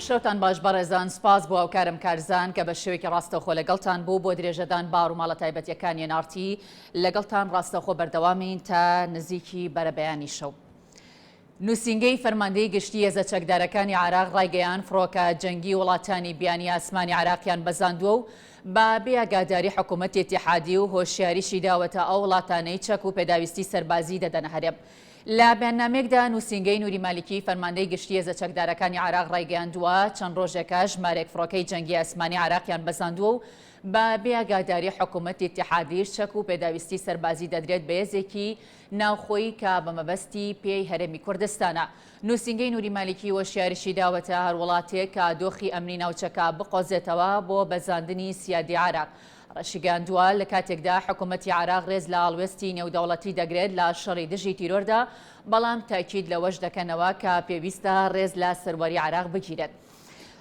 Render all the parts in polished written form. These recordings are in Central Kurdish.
شەوتان باش بەڕێزان سپاس بۆ ئەوکارم کارزان کە بە شێوێکی ڕاستەوخۆ لەگەڵتان بوو بۆ درێژەدان باڕ و ماڵە تایبەتیەکانی نارتی لەگەڵتان ڕاستەوخۆ بەردەوامین تا نزیکی بەرەبەیانی شەو. نووسینگەی فەرماندەی گشتی هێزە چەکدارەکانی عراق ڕایگەیان فڕۆکە جەنگی وڵاتانی بیانی ئاسمانی عراقیان بەزاندووە و بە بێئاگاداری حکوومەتی ئیتیحادی و هۆشیاریشی داوەتە ئەو وڵاتانەی چەک و پێداویستی سەربازی دەدەنە هەرێم. لە بەیاننامەیەکدا نووسینگەی نووری مالیکی فەرماندەی گشتی هێزە چەکدارەکانی عراق ڕایگەیاندووە چەند ڕۆژێکە ژمارەیەک فڕۆکەی جەنگی ئاسمانی عراقیان بەزاندووە و بە بێئاگاداری حکوومەتی ئیتیحادیش چەک و پێداویستی سەربازی دەدرێت بە هێزێکی ناوخۆیی کە بە مەبەستی پێی هەرێمی کوردستانە. نووسینگەی نووری مالیکی وەشیاریشی داوەتە هەر وڵاتێک کە دۆخی ئەمنی ناوچەکە بقۆزێتەوە بۆ بەزاندنی سیادی عراق. ڕەشیگاندووە لە کاتێکدا حکوومەتی عراق ڕێز لە ئاڵوێستی نێودەوڵەتی دەگرێت لە شەڕی دژی تیرۆردا، بەڵام تاکید لەوەش دەکەنەوە کە پێویستە ڕێز لە سەروەری عراق بگیرێت.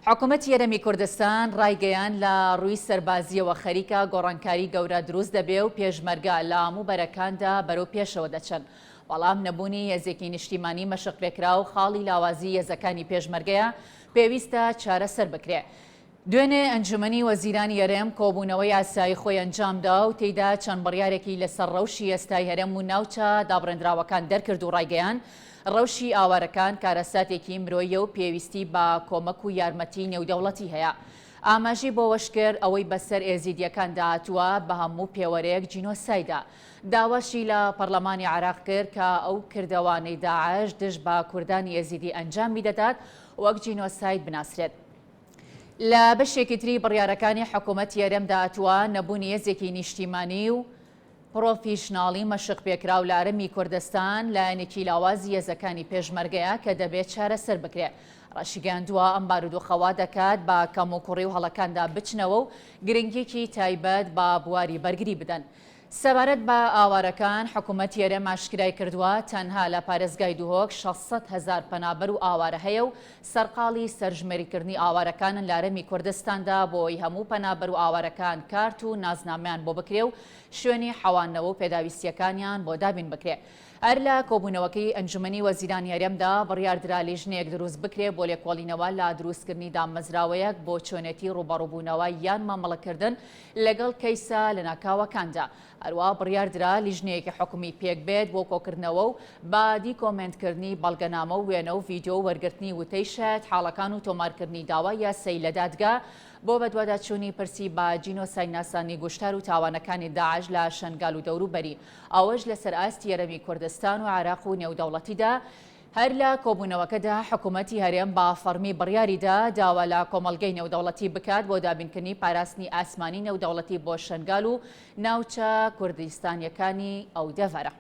حکوومەتی هەرێمی کوردستان ڕایگەیان لە ڕووی سەربازیەوە خەریکە گۆڕانکاری گەورە دروست دەبێ و پێشمەرگە لە هەموو بەرەکاندا بەرەو پێشەوە دەچن. بەڵام نەبوونی هێزێکی نیشتیمانی مەشقپێکرا و خاڵی لاوازی هێزەکانی پێشمەرگەیە پێویستە چارەسەر بکرێت. دوێنێ ئەنجومەنی وەزیرانی هەرێم کۆبوونەوەی یاسایی خۆی ئەنجامدا و تێیدا چەند بڕیارێکی لەسەر ڕەوشی ئێستای هەرێم و ناوچە دابڕێنراوەکان دەرکرد و ڕایگەیان ڕەوشی ئاوارەکان کارەساتێکی مرۆیە و پێویستی بە کۆمەک و یارمەتی نێودەوڵەتی هەیە. ئاماژی بۆ وەشکرد ئەوەی بەسەر ئێزیدیەکان داهاتووە بە هەموو پێوەرەیەک جینۆسایدا. داواشی لە پەرلەمانی عراق کرد کە ئەو کردەوانەی داعش دژ بە کوردانی ئێزیدی ئەنجام میدەدات وەک جینۆساید بناسرێت. لە بەشێکی تری بڕیارەکانی حکوومەتی هەرێم داهاتووە نەبوونی هێزێکی نیشتیمانی و پرۆفیشناڵی مەشق پێکراو لە هەرێمی کوردستان لایەنێکی لاوازی هێزەکانی پێشمەرگەیە کە دەبێت چارەسەر بکرێت. ڕەشیگاندووە ئەم بارودۆخەوا دەکات بە کەم و کوڕی و هەڵەکاندا بچنەوە و گرنگێکی تایبەت بە بواری بەرگری بدەن. سەبارەت بە ئاوارەکان حکوومەتی هەرێم ئاشکرای کردووە تەنها لە پارێزگای دوهۆک 600,000 پەنابەر و ئاوارە هەیە و سەرقاڵی سەرژمێریکردنی ئاوارەکانن لە هەرێمی کوردستاندا بۆی هەموو پەنابەر و ئاوارەکان کارت و نازنامەیان بۆ بکرێ و شوێنی حەوانەوە و پێداویستیەکانیان بۆ دابین بکرێ. هەر لە کۆبوونەوەکەی ئەنجومەنی وەزیرانی هەرێمدا بڕیاردرا لیژنەیەک دروست بکرێ بۆ لێکۆڵینەوە لە دروستکردنی دامەزراوەیەک بۆ چۆنێتی ڕوبەڕووبوونەوە یان مامەڵەکردن لەگەڵ کەیسە لە ناکاوەکاندا. هەروە بڕیاردرا لیژنەیەکی حکومی پێک بێت بۆ کۆکردنەوە و بادی کۆمنتکردنی بەڵگەنامە و وێنە و ڤیدیۆ وەرگرتنی وتەی شایەت حاڵەکان و تۆمارکردنی داوای یاسایی لە دادگا بۆ بەدواداچوونی پرسی با جینۆساید ناسانی گوشتار و تاوانەکانی داعش لە شەنگال و دەوروبەری، ئەوەش لەسەر ئاستی هەرێمی کوردستان و عراق و نێودەوڵەتیدا. هەر لە کۆبوونەوەکەدا حکوومەتی هەرێم با فەرمی بڕیاریدا داوا لە کۆمەڵگەی نێودەوڵەتی بکات بۆ دابینکردنی پاراستنی ئاسمانی نێودەوڵەتی بۆ شەنگال و ناوچە کوردستانیەکانی ئەو دەڤەرە.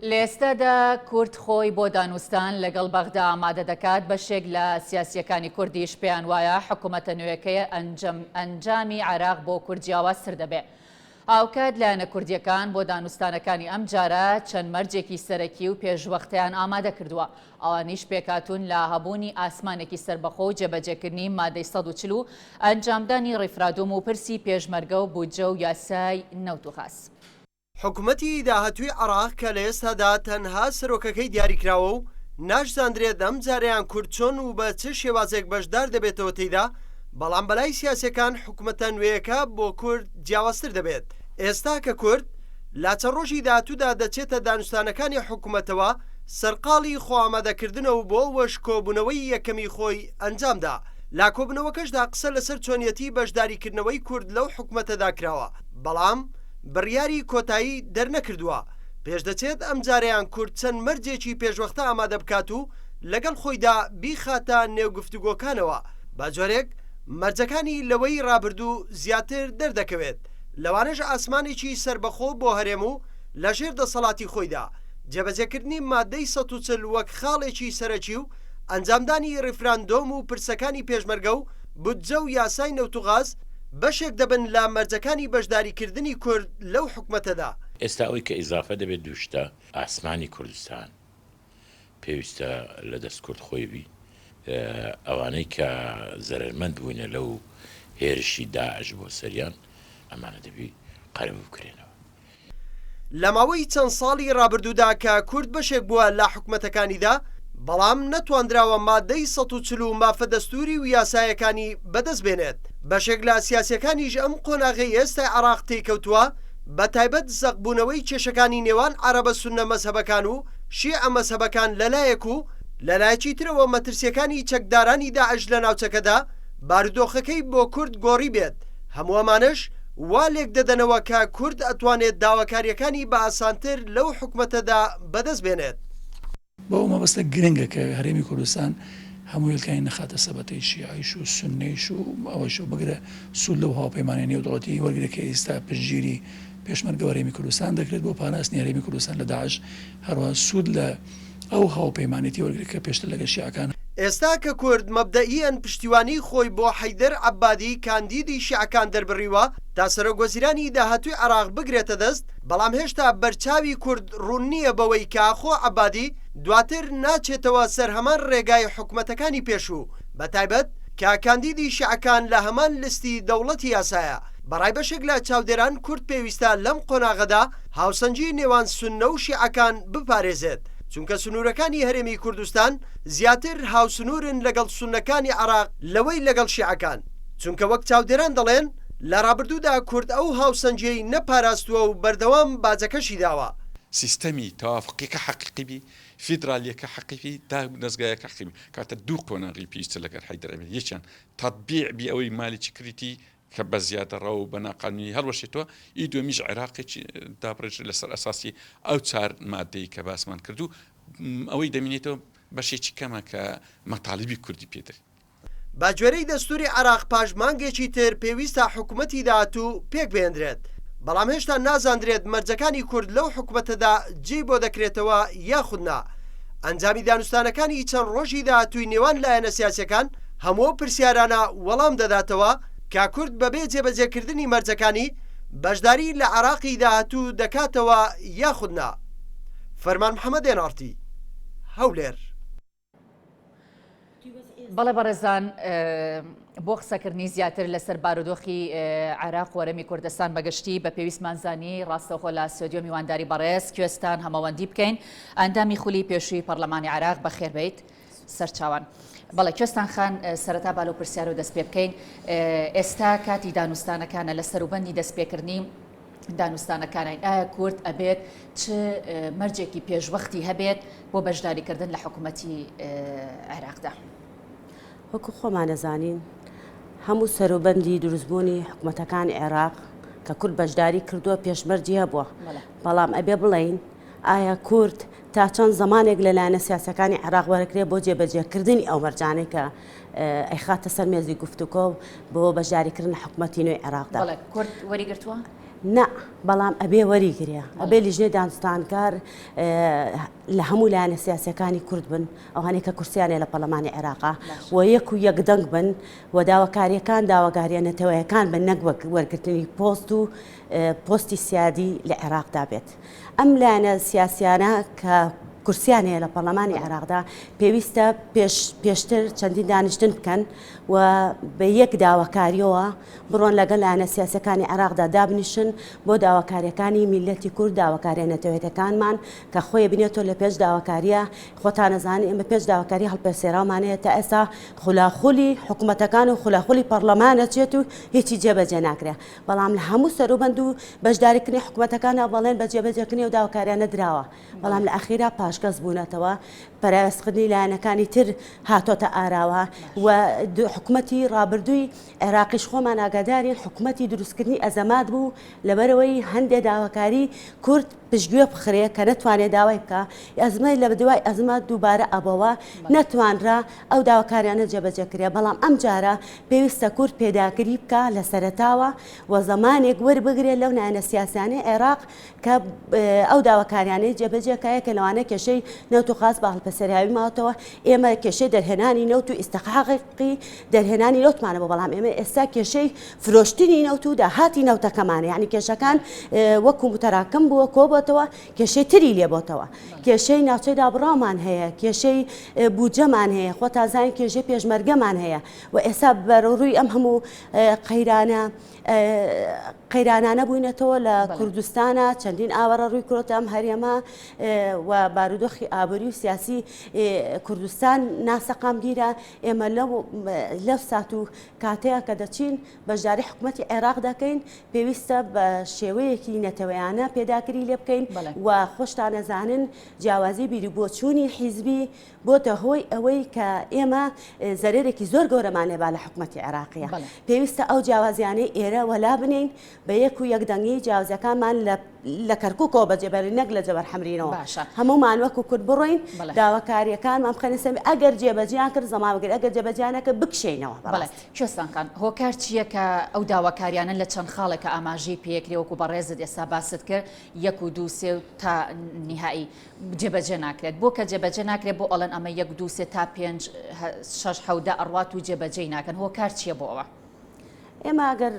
لە ئێستادا کورد خۆی بۆ دانوستان لەگەڵ بەغدا ئامادە دەکات. بەشێک لە سیاسیەکانی کوردیش پێیان وایە حکوومەتە نوێیەکەی ئەنجامی عراق بۆ کورد جیاوازتر دەبێت. هاوکات لایەنە کوردیەکان بۆ دانوستانەکانی ئەم جارە چەند مەرجێکی سەرەکی و پێشوەختیان ئامادە کردووە. ئەوانیش پێکاتون لە هەبوونی ئاسمانێکی سربەخۆ و جێبەجێکردنی مادەی 140 و ئەنجامدانی ڕیفرادۆم و پرسی پێشمەرگە و بودجە و یاسای نەوت و خاس. حکوومەتی داهاتووی عراق کە لە ئێستادا تەنها سەرۆکەکەی دیاریکراوە و ناشزاندرێت ئەم جارەیان کورد چۆن و بە چ شێوازێک بەشدار دەبێتەوە تێیدا، بەڵام بەلای سیاسەکان حکوومەتە نوێیەکە بۆ کورد جیاوازتر دەبێت. ئێستا کە کورد لا چەند ڕۆژی داهاتوودا دەچێتە دانوستانەکانی حکوومەتەوە سەرقاڵی خۆئامادەکردنەوە بۆ وەش کۆبوونەوەی یەکەمی خۆی ئەنجامدا. لا کۆبوونەوەکەشدا قسە لەسەر چۆنیەتی بەشداریکردنەوەی کورد لەو حکوومەتەدا کراوە، بەڵام بڕیاری کۆتایی دەرنەکردووە. پێشدەچێت ئەم جارەیان کورد چەند مەرجێکی پێشوەختە ئامادە بکات و لەگەڵ خۆیدا بیخاتە نێوگفتوگۆکانەوە با جۆرێک مەرجەکانی لەوەی ڕابردوو زیاتر دەردەکەوێت لەوانەش ئاسمانێکی سربەخۆ بۆ هەرێم و لەژێر دەسەڵاتی خۆیدا جێبەجێکردنی مادەی 140 وەک خاڵێکی سەرەکی و ئەنجامدانی ڕیفراندۆم و پرسەکانی پێشمەرگە و بودجە و یاسای نەوتوغاز بەشێک دەبن لە مەرجەکانی بەشداریکردنی کورد لەو حکومەتەدا. ئێستا ئەوەی کە ئیزافە دەبێت دووشتە ئاسمانی کوردستان پێویستە لە دەست کورد خۆی بی ئەوانەی کە زەرمەند بووینە لەو هێرشی داعش بۆ سەریان ئەمانە دەبی قەرەبوو بکرێنەوە. لە ماوەی چەند ساڵی ڕابردوودا کە کورد بەشێک بووە لە حکومەتەکانیدا بەڵام نەتواندراوە مادەی 140 و مافە دەستوری و یاسایەکانی بەدەست بێنێت. بەشێک لە سیاسەکانیش ئەم قۆناغی ئێستا عێراق تێکەوتووە بە تایبەت زەقبوونەوەی کێشەکانی نێوان عەرەبە سوننە مەزهەبەکان و شیعە مەزهەبەکان لەلایەک و لەلایەکی ترەوە مەترسیەکانی چەکدارانی داعش لە ناوچەکەدا بارودۆخەکەی بۆ کورد گۆڕی بێت. هەموو ئەمانش وا لێک دەدەنەوە کە کورد ئەتوانێت داواکاریەکانی بە ئاسانتر لەو حکومەتەدا بەدەست بێنێت. بەو مەبەستە گرنگە کە هەرێمی کوردستان هەموو هێلکانی نەخاتە سەبەتەی شیعیش و سوننیش و ئەوەش و بگرە سوود لەو هاوپەیمانیی نێودەوڵەتی وەرگرە کە ئێستا پشتگیری پێشمەرگە هەرێمی کوردستان دەکرێت بۆ پاراستنی هەرێمی کوردستان لە داعش هەروە سوود لە ئەو هاوپەیمانێتی وەرگرە کە پێشتر لەگەڵ شیعەکان. ئێستا کە کورد مەبدەئیەن پشتیوانی خۆی بۆ حەیدەر عەبادی کاندیدی شیعەکان دەربڕیوە تا سەرۆکوەزیرانی داهاتووی عێراق بگرێتە دەست بەڵام هێشتا بەرچاوی کورد ڕوون نییە بەوەی کاخۆ عەبادی دواتر ناچێتەوە سەر هەمان ڕێگای حکومەتەکانی پێشوو بە تایبەت کە کاندیدی شیعەکان لە هەمان لستی دەوڵەتی یاسایە. بەڕای بەشێک لە چاودێران کورد پێویستە لەم قۆناغەدا هاوسەنجی نێوان سوننە و شیعەکان بپارێزێت چونکە سنوورەکانی هەرێمی کوردستان زیاتر هاوسنوورن لەگەڵ سوننەکانی عێراق لەوەی لەگەڵ شیعەکان چونکە وەک چاودێران دەڵێن لە ڕابردوودا کورد ئەو هاوسەنجەی نەپاراستووە و بەردەوام باجەکەشی داوە. سیستەمی تەوافقیەکە حەقیقی فیدرالیەکە حەقیقی تا دەستگایەکە حەقیقی کاتە دوو قۆناغی پێویستە لەگەڵ حەیدەر عەبادی یەکیان تەطبیع بی ئەوەی مالیکی کریتی کە بە زیادەڕە و بە ناقانونی هەڵوەشێتەوە ئی دومیش عێراقێکی دابڕێژ لەسەر ئەساسی ئەو چار مادەی کە باسمان کردو ئەوەی دەمێنێتەوە بەشێکی کەمە کە مەتاڵبی کوردی پێدر. با گوێرەی دەستوری عێراق پاش مانگێکی تر پێویستە حکوومەتی داهاتوو پێک بێندرێت بەڵام هێشتا نازاندرێت مەرجەکانی کورد لەو حکوومەتەدا جێ بۆ دەکرێتەوە یاخودنا. ئەنجامی دانوستانەکانی چەند ڕۆژی داهاتووی نێوان لایەنە سیاسەکان هەموو پرسیارانە وەڵام دەداتەوە کە کورد بەبێ جێبەجێکردنی مەرجەکانی بەشداری لە عێراقی داهاتوو دەکاتەوە یاخودنا. فەرمان محەممەد ئێنارتی هەولێر. بەڵێ بەڕێزان بۆ قسەکردنی زیاتر لەسەر بارودۆخی عێراق و هەرێمی کوردستان بەگشتی بە پێویستمانزانی ڕاستەوخۆ لە استۆدیۆ میوانداری بەڕێز کوێستان هەمەوەندی بکەین ئەندامی خولی پێشووی پەرلەمانی عێراق بەخێربێیت سەرچاوان. بەڵێ کوێستان خان سەرەتا بالۆ پرسیار و دەست پێ بکەین ئێستا کاتی دانوستانەکانە لە سەروبەندی دەستپێکردنی دانوستانەکانین ئایا کورد ئەبێت چ مەرجێکی پێشوەختی هەبێت بۆ بەشداریکردن لە حکوومەتی عێراقدا؟ وەکو خۆمان دەزانین هەموو سەروبەندی دروستبوونی حکوومەتەکانی عێراق کە کورد بەشداری کردووە پێشمەرجی هەبووە بەڵام ئەبێ بڵین ئایا کورد تا چەند زمانێک لەلایەنە سیاسەکانی عێراق وەرەگرێت بۆ جێبەجێکردنی ئەو مەرجانەی کە ئەیخاتە سەر مێزی گفتوگۆ بۆ بەشداریکردن حکوومەتی نوێی عێراقدا. کورد وەریگرتووە؟ نا بەڵام ئەبێ وەریگرێ ئەبێ لیژنەی دانوستانکار لە هەموو لایەنە سیاسەکانی کورد بن ئەوانەی کە کورسیانێ لە پەرلەمانی عێراقا و یەک و یەکدەنگ بن و داواکاریەکان داواکاریە نەتەوەیەکان بن نەک وەرگرتنی پۆست و پۆستی سیادی لە عێراقدا بێت. ئەم لایەنە سیاسیانە کە کورسیانەیە لە پەرلەمانی عێراقدا پێویستە پێشتر چەندین دانیشتن بکەن و بە یەک داواکاریەوە بڕۆن لەگەڵ لایەنە سیاسەکانی عێراقدا دابنیشن بۆ داواکاریەکانی میلەتی کورد داواکاریە نەتەوەیەکانمان کە خۆی بنێتەوە لە پێش داواکاریە خۆتان نەزانین ئێمە پێش داواکاری هەڵپێسێراومانەیە تا ئێستا خولاخولی حکوومەتەکان و خولاخولی پەرلەمانە چێت و هیچی جێبەجێ ناکرێ بەڵام لە هەموو سەروبەند و بەشداریکردنی حکوومەتەکانە بەڵێن بە جێبەجێکردنی و داواکاریانە دراوە بەڵام لە ئەخیرا پاشکەس بوونەتەوە پەراوێستکردنی لایەنەکانی تر هاتۆتە ئاراوە و حکوومەتی ڕابردووی عێراقیش خۆمان ئاگادارین حکوومەتی دروستکردنی ئەزەمات بوو لەبەرەوەی هەندێک داواکاری کورد پشتگوێ بخرێ کە نەتوانێت داوای بکە ئەزمای لە دوای ئەزمات دووبارە ئەبەوە نەتوانرا ئەو داواکاریانە جێبەجێکرێ بەڵام ئەم جارە پێویستە کورد پێداگیری بکە لە سەرەتاوە و زەمانێک وەربگرێت لەو نایەنە سیاسیانەی عێراق کە ئەو داواکاریانەی جێبەجێکایە کە لەوانە کێشەی نەوت و خاست بە هەڵپەسەریاوی ماوەتەوە ئێمە کێشەی دەرهێنانی نەوت و ئیستحقاقی دەرهێنانی نەوتمانە بە بەڵام ئێمە ئێستا کێشەی فرۆشتنی نەوت و داهاتی نەوتەکەمانە یعنی کێشەکان وەکو متەراکەم بووە کۆبەتەوە کێشەی تری لێبۆتەوە کێشەی ناوچەی دابڕاومان هەیە کێشەی بودجەمان هەیە خۆ تازان کێژەی پێشمەرگەمان هەیە و ئێستا بەڕووی ئەم هەموو قەیرانانە بووینەتەوە لە کوردستانە چەندین ئاوەڕە ڕووی کۆتە ئەم هەرێمە و بارودۆخی ئابووری و سیاسی کوردستان ناسەقامگیرە ئێمە لەو سات و کاتەیە کە دەچین بەشداری حکوومەتی عێراق دەکەین پێویستە بە شێوەیەکی نەتەوەیانە پێداکری لێ بکەین و خۆشتان نەزانن جیاوازی بیری بۆچوونی حیزبی بۆتە هۆی ئەوەی کە ئێمە زەرێرێکی زۆر گەورەمانێ با لە حکوومەتی عێراقیە پێویستە ئەو جیاوازیانەی ئێرە وەلا بنین بە یەک و یەکدەنگی جیاوازەکانمان لە کەرکووکەوە بەجێبەری نەک لە جەبەر حەمرینەوە هەمومان وەکو کورد بڕۆین داواکاریەکانمان بخەنە سەمی ئەگەر جێبەجیان کرد زەماوەگر ئەگەر جێبەجیانەکە بکشێنەوە کوێستانکان هۆکار چییە کە ئەو داواکاریانە لە چەند خاڵێکە ئاماژەی پێکرێ وەکو بەڕێزت ئێستا باست کرد 1 و 2 3 تا نهایی جێبەجێ ناکرێت بۆ کە جێبەجێ ناکرێت بۆ ئەڵەن ئەمە 1 2 3 تا 5 6 7 ئەڕوات و جێبەجێ ناکەن هۆکار چییە بۆ ئەوە ئێمە ئەگەر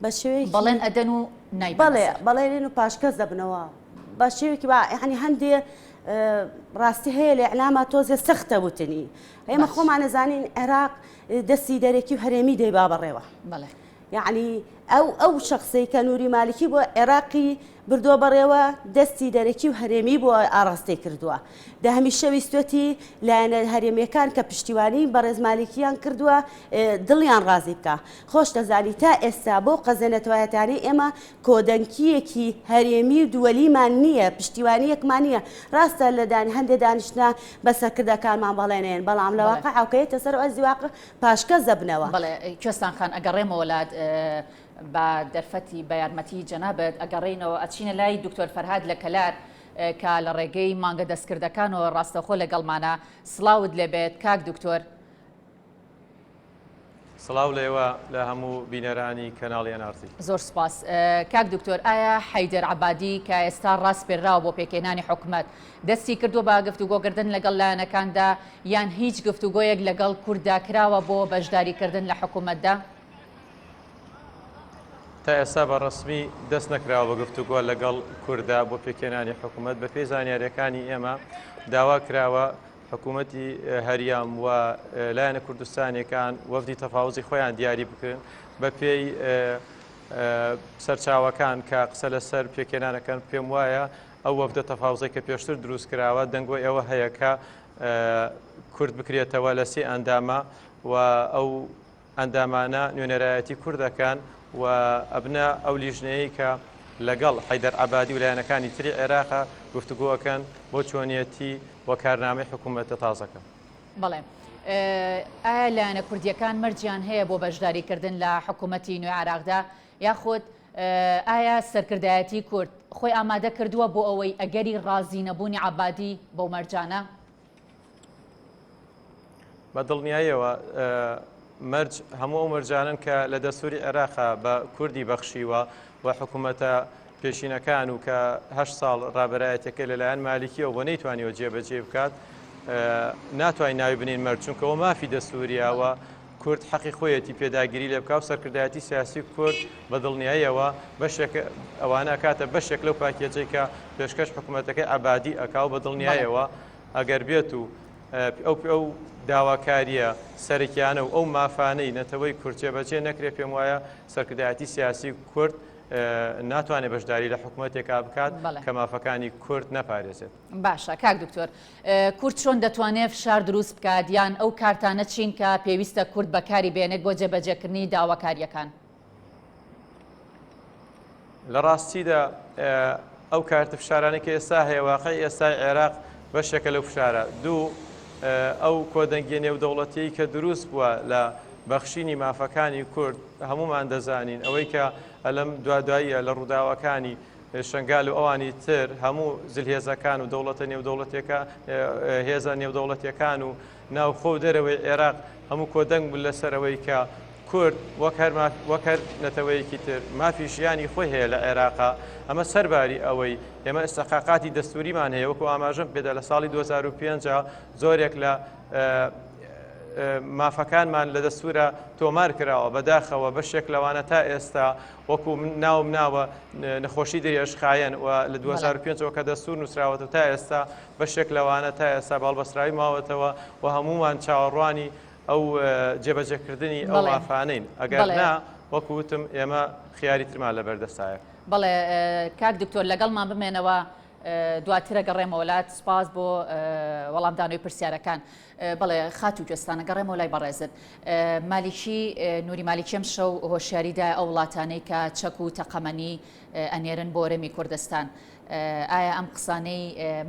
بە شێوەیەکی بەڵێن ئەدەن و بەڵێن و پاشکەس دەبنەوە بە شێوێکی ینی هەندێ ڕاستی هەیە لە ئەعلامە تۆزێ سەختە وتنی ئێمە خۆمان نەزانین عێراق دەستی دەرێکی و هەرێمی دەی با بەڕێوە یعنی ئەو شخصی کە نووری مالکی بۆ عێراقی بردووە بەڕێوە دەستی دەرەکی و هەرێمی بۆ ئاڕاستی کردووە دە هەمیشە ویستوەتی لایەنە هەرێمیەکان کە پشتیوانی بەڕێز مالکیان کردووە دڵیان ڕازی بکە خۆش دەزانی تا ئێستا بۆ قەزێنەتوایەتانی ئێمە کۆدەنکیەکی هەرێمی و دووەلیمان نییە پشتیوانیەکمان نییە ڕاستە لە هەندێک دانیشتە بەسەرکردەکانمان بەڵێنێن بەڵام لە واقع ئەوکەیەتە سەر ئەزی واقع پاشکەس دەبنەوە بەڵێ کوێستان خان ئەگەڕێمەوە وڵات بە دەرفەتی بە یارمەتی جەنابەت ئەگەڕێینەوە ئەچینە لای دکتۆر فەرهاد لە کەلار کە لە ڕێگەی مانگە دەستکردەکانەوە ڕاستەخۆ لەگەڵمانە سڵاوت لێبێت کاک دکتۆر سڵاو لێوە لە هەموو بینەرانی کەناڵی NRT زۆر سپاس کاک دکتۆر ئایا حەیدەر عەبادی کە ئێستا ڕاست پێراوە بۆ پێکێنانی حکوومەت دەستی کردو بە گفتوگۆکردن لەگەڵ لایەنەکاندا یان هیچ گفتوگۆیەک لەگەڵ کووردا کراوە بۆ بەشداریکردن لە حکوومەتدا تا ئێستا بە ڕسمی دەست نەکراوە بە گفتوگۆ لەگەڵ کووردا بۆ پێکێنانی حکوومەت بە پێی زانیاریەکانی ئێمە داوا کراوە حکوومەتی هەریام و لایەنە کوردستانیەکان وەفدی تەفاوزی خۆیان دیاری بکردن بە پێی سەرچاوەکان کە قسە لەسەر پێکێنانەکان پێم وایە ئەو وەفدە تەفاوزی کە پێشتر دروست کراوە دەنگۆی ئەوە هەیە کە کورد بکرێتەوە لە سێ ئەندامە و ئەو ئەندامانە نوێنەرایەتی کوردەکان و ئەبنە ئەو لیژنەیە کە لەگەڵ حەیدەر عەبادی و لایەنەکانی تری عێراقا گفتوگۆەکەن بۆ چۆنیەتی و کارنامەی حکوومەتە تازەکە. بەڵێ ئایا لایەنە کوردیەکان مەرجیان هەیە بۆ بەشداریکردن لە حکوومەتی نوێ عێراقدا یاخود ئایا سەرکردایەتی کورد خۆی ئامادە کردووە بۆ ئەوەی ئەگەری ڕازی نەبوونی عەبادی بەو مەرجانە؟ بە دڵنیاییەوە مەرج هەموو ئەو مەرجانن کە لە دەستوری عێراقا بە کوردی بەخشیوە و حکوومەتە پێشینەکان و کە 8 ساڵ ڕابەرایەتەکە لەلایەن مالیکیەوە بۆ نەیتوانیەوە جێبەجێ بکات ناتوانین ناوی بنین مەرج چونکەوە مافی دەستوریاوە کورد حەقی خۆیەتی پێداگیری لێ بکات و سەرکردایەتی سیاسی کورد بە دڵنیاییەوە بەشێک ئەوانە کاتە بەشێک لەو پاکێجەی کە پێشکەش حکوومەتەکەی عەبادی ئەکاو بە دڵنیاییەوە ئەگەر بێت و ئەو داواکاریە سەرکیانە و ئەو مافانەی نەتەوەی کورد جێبەجێ نەکرێ پێم وایە سەرکردایەتی سیاسی کورد ناتوانێت بەشداری لە حکوومەتێکا بکات کە مافەکانی کورد نەپارێزێت. باشە کاک دکتۆر کورد چۆن دەتوانێت فشار دروست بکات یان ئەو کارتانە چین کە پێویستە کورد بەکاری بێنێت بۆ جێبەجێکردنی داواکاریەکان؟ لە ڕاستیدا ئەو کارتە فشارانێکی ئێستا هەیە واقعی ئێستای عێراق بەشێکە لەو فشارە. دوو ئەو کۆدەنگی نێودەوڵەتیی کە دروست بووە لە بەخشینی مافەکانی کورد هەمومان دەزانین ئەوەی کە ئەلەم دواییە لە ڕووداوەکانی شنگال و ئەوانی تر هەموو زلهێزەکان و دەوڵەتە نێودەوڵەتەکە هێزە نێودەوڵەتیەکان و ناوخۆ و دەرەوەی عێراق هەموو کۆدەنگ بوو لەسەرەوەی کە کورد وەک هەر نەتەوەیەکی تر مافی ژیانی خۆی هەیە لە عێراقا. ئەمە سەرباری ئەوەی ئێمە ئستەقاقاتی دەستوریمان هەیە وەکو ئاماژەم پێدا لە ساڵی 2005 زۆرێک لە مافەکانمان لە دەستورە تۆمار کراوە بەداخەوە بەشێک لەوانە تا ئێستا وەکو ناوم ناوە نەخۆشی دەریێشخایەن و لە 2005 کە دەستور نووسراوەتە تا ئێستا بەشێک لەوانە تا ئێستا باڵبەسراوی ماوەتەوە و هەمومان چاوەڕوانی ئەو جێبەجێکردنی ئەو مافانین ئەگەر نا وەکوتم ئێمە خیاری ترمان لە بەردەستایە. بەڵێ کاک دکتۆر لەگەڵمان بمێنەوە دواترە گەڕێمە وڵات سپاس بۆ وەڵامدانەوەی پرسیارەکان. بەڵێ خات و گوێستانە گەڕێمەوە لای بەڕێزت مالیکی نووری مالیکیم شەو هۆشیاریدا ئەو وڵاتانەی کە چەک و تەقەمەنی ئەنێرن بۆ هەرێمی کوردستان. ئایا ئەم قسانەی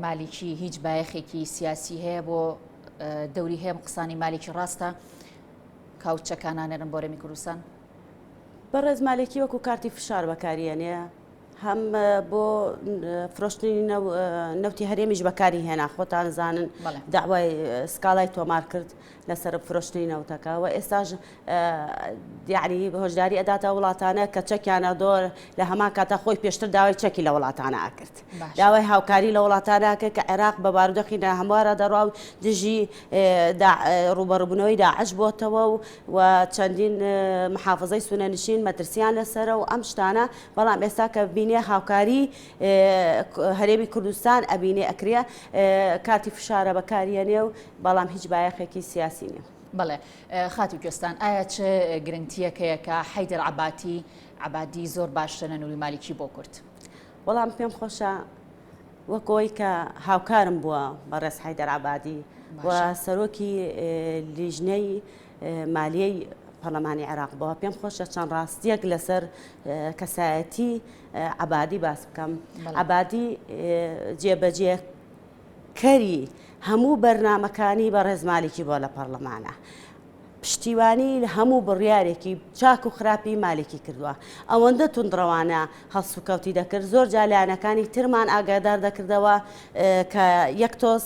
مالیکی هیچ بایەخێکی سیاسی هەیە بۆ دەوری هەیە قسانی مالیکی ڕاستە کاوچەکانانێرن بۆ هەرێمی کوردستان؟ بەڕێز مالێکی وەکو کارتی فشار بەکارێنێ هەم بۆ فرۆشتنی نەوتی هەرێمیش بەکاری هێنا خۆتان زانن داوای سکاڵای تۆمار کرد لەسەر فرۆشتنی نەوتەکە و ئێستاژ یعنی هۆشداری ئەداتە وڵاتانە کە چەکیانە دۆر لە هەمان کاتە خۆی پێشتر داوای چەکی لە وڵاتانە ئاکرد داوای هاوکاری لە وڵاتانەکە کە عێراق بە بارودۆخی هەموارە دەڕوا و دژی ڕوبەڕبوونەوەی داعش بۆتەوە و چەندین محافظەی سونەنشین مەترسیان لەسەرە و ئەم شتانە بەڵام ئێستا کە بینێ هاوکاری هەرێمی کوردستان ئەبینێ ئەکرێ کاتی فشارە بەکارێنێ و بەڵام هیچ بایەخێکی سیاسی بەڵێ خاتی گوێستان ئایا چه گرنگتیەکەیە کە حەیدەر عەبادی زۆر باشترە نووری مالیکی بۆ کورد؟ وەڵام پێم خۆشە وەکەوەی کە هاوکارم بووە بەڕێز حەیدەر عەبادی و سەرۆکی لیژنەی مالیەی پەرلەمانی عێراق بەوە پێم خۆشە چەند ڕاستیەک لەسەر کەسایەتی عەبادی باس بکەم. عەبادی جێبەجێکەری هەموو بەرنامەکانی بەڕێز مالیکی بۆ لە پەرلەمانە پشتیوانی هەموو بڕیارێکی چاک و خراپی مالێکی کردووە ئەوەندە توندڕەوانە هەڵس و کەوتی دەکرد زۆر جالیانەکانی ترمان ئاگادار دەکردەوە کە یەک تۆز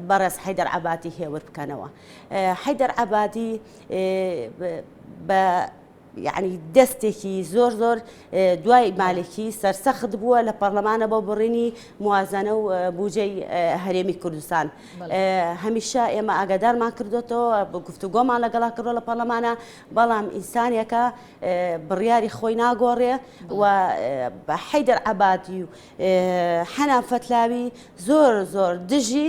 بەڕێز حەیدەر عەبادی هێور بکەنەوە. حەیدەر عەبادی بە یعنی دەستێکی زۆر دوای مالێکی سەرسەخت بووە لە پەرلەمانە بۆ بڕینی موازنە و بودجەی هەرێمی کوردستان. هەمیشە ئێمە ئاگادارمان کردوێتەوە گفتوگۆمان لەگەڵا کردووە لە پەرلەمانە بەڵام ئینسانێکە بڕیاری خۆی ناگۆڕێ و بە حەیدەر عەبادی و حەنان فەتلاوی زۆر دژی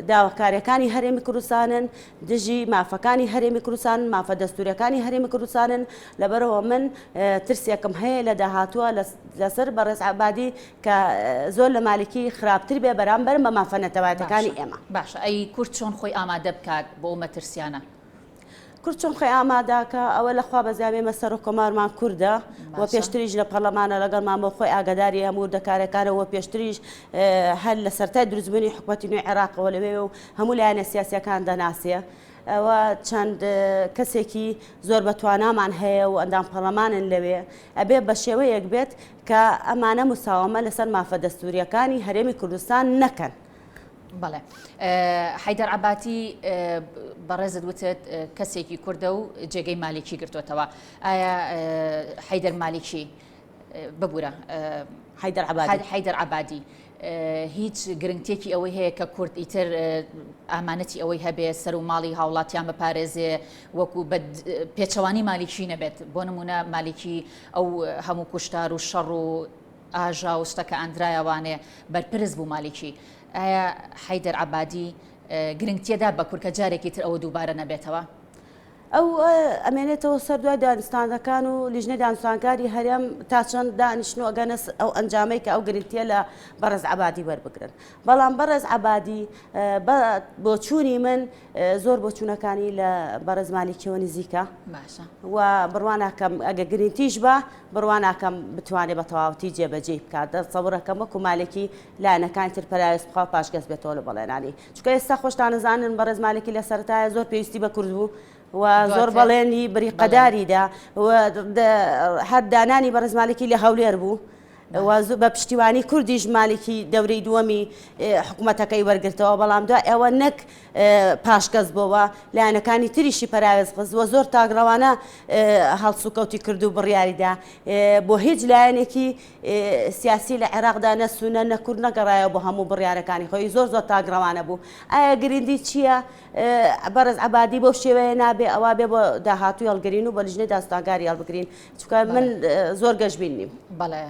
داواکاریەکانی هەرێمی کوردستانن دژی مافەکانی هەرێمی کوردستان مافە دەستوریەکانی هەرێمی کوردستانن لەبەرەوە من ترسێکم هەیە لە داهاتووە لەسەر بەڕێز عەبادی کە زۆر لە مالکی خراپتر بێ بەرامبەر بە مافە نەتەوایەتەکانی ئێمە. باشە ئەی کورد چۆن خۆی ئامادە بکات بۆ ئەو مەترسیانە؟ کورد چۆن خۆی ئاماداکە ئەوە لەخوا بەزیابێمە سەر و کۆمارمان کووردە و پێشتریش لە پەرلەمانە لەگەڵمان بۆ خۆی ئاگاداری هەموو دەکارەکانەوە پێشتریش هەر لە سەرتای دروستبوونی حکومەتی نوێی عێراقەوە لەوێ و هەموو لایەنە سیاسیەکان دەناسێ ئەوە چەند کەسێکی زۆر بەتوانامان هەیە و ئەندام پەرلەمانن لەوێ ئەبێ بە شێوەیەک بێت کە ئەمانە مساومە لەسەر مافە دەستوریەکانی هەرێمی کوردستان نەکەن. بەڵێ حەیدەر عەبادی بەڕێزت وتت کەسێکی کوردە و جێگەی مالیکی گرتوێتەوە ئایا حەیدەر مالیکی ببوورە حەیدەر عەبادی هیچ گرنگتێکی ئەوەی هەیە کە کورد ئیتر ئامانەتی ئەوەی هەبێ سەر و ماڵی هاوڵاتیان بپارێزێ وەکو پێچەوانی مالیکی نەبێت بۆ نمونە مالیکی ئەو هەموو کوشتار و شەڕ و ئاژا و شتەکە ئەندرایەوانێ بەرپرس بوو مالیکی ئایا حەیدەر عەبادی گرنگتیەدا بە کورد کە جارێکی تر ئەوە دووبارە نەبێتەوە؟ ئەو ئەمێنێتەوە سەر دوای دانستانەکان و لیژنەی دانوستانکاری هەرێم تا چەند دانیشتن و ئەگەنە ئەو ئەنجامەی کە ئەو گرنگتیە لە بەڕێز عەبادی وەربگرن. بەڵام بەڕێز عەبادی بۆ چوونی من زۆر بۆ چوونەکانی لە بەڕێز مالیکیەوە نزیکە و بڕواناکەم ئەگە گرنگتیش بە بڕواناکەم بتوانێت بە تەواوەتی جێبەجێ بکات. دەسەوڕەکەم وەکو مالێکی لایەنەکانی تر پەرایست بخوا پاشگەز بێتەوە لە بەڵێنانی، چونکە ئێستا خۆشتان نزانن بەڕێز مالێکی لە سەرەتایە زۆر پێویستی بە کورد بوو و زۆر بەڵێنی بریقەداریدا هەر دانانی بەڕێز مالێکی لە هەولێر بوو بە پشتیوانی کوردیش مالێکی دەورەی دووەمی حکوومەتەکەی وەرگرتەوە، بەڵام دوای ئەوە نەک پاشگەز بۆەوە لایەنەکانی تریشی پەراوێز خستووە زۆر تاگڕەوانە هەڵسوکەوتی کرد و بڕیاریدا بۆ هیچ لایەنێکی سیاسی لە عێراقدا نەسوونە نەکورد نەگەڕایەوە بۆ هەموو بڕیارەکانی خۆی زۆر تاگڕەوانە بوو. ئایا گرنگی چییە بەڕێز عەبادی بەو شێوەیە نابێ ئەوە بێ بۆ داهاتووی هەڵگرین و بە لیژنەی داستانکاری هەڵبگرین، چونکە من زۆر گەشتبین نیم. بەڵێ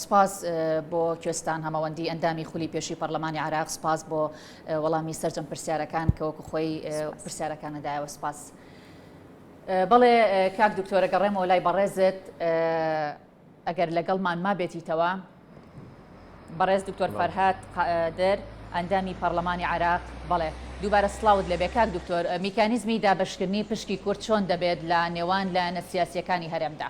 سپاس بۆ کوێستان هەمەوەندی ئەندامی خولی پێشی پەرلەمانی عێراق، سپاس بۆ وەڵامی سەرجەم پرسیارەکان کە وەکو خۆی پرسیارەکانەدایەوە سپاس. بەڵێ کاک دکتۆرە گەڕێمەوە لای بەڕێزت ئەگەر لەگەڵمان ما بێتیتەوە بەڕێز دکتۆر فەرهاد قادر ئەندامی پەرلەمانی عێراق. بەڵێ دووبارە سڵاوت لەبێ کاک دکتۆر، میکانیزمی دابەشکردنی پشکی کورد چۆن دەبێت لە نێوان لایەنە سیاسیەکانی هەرێمدا؟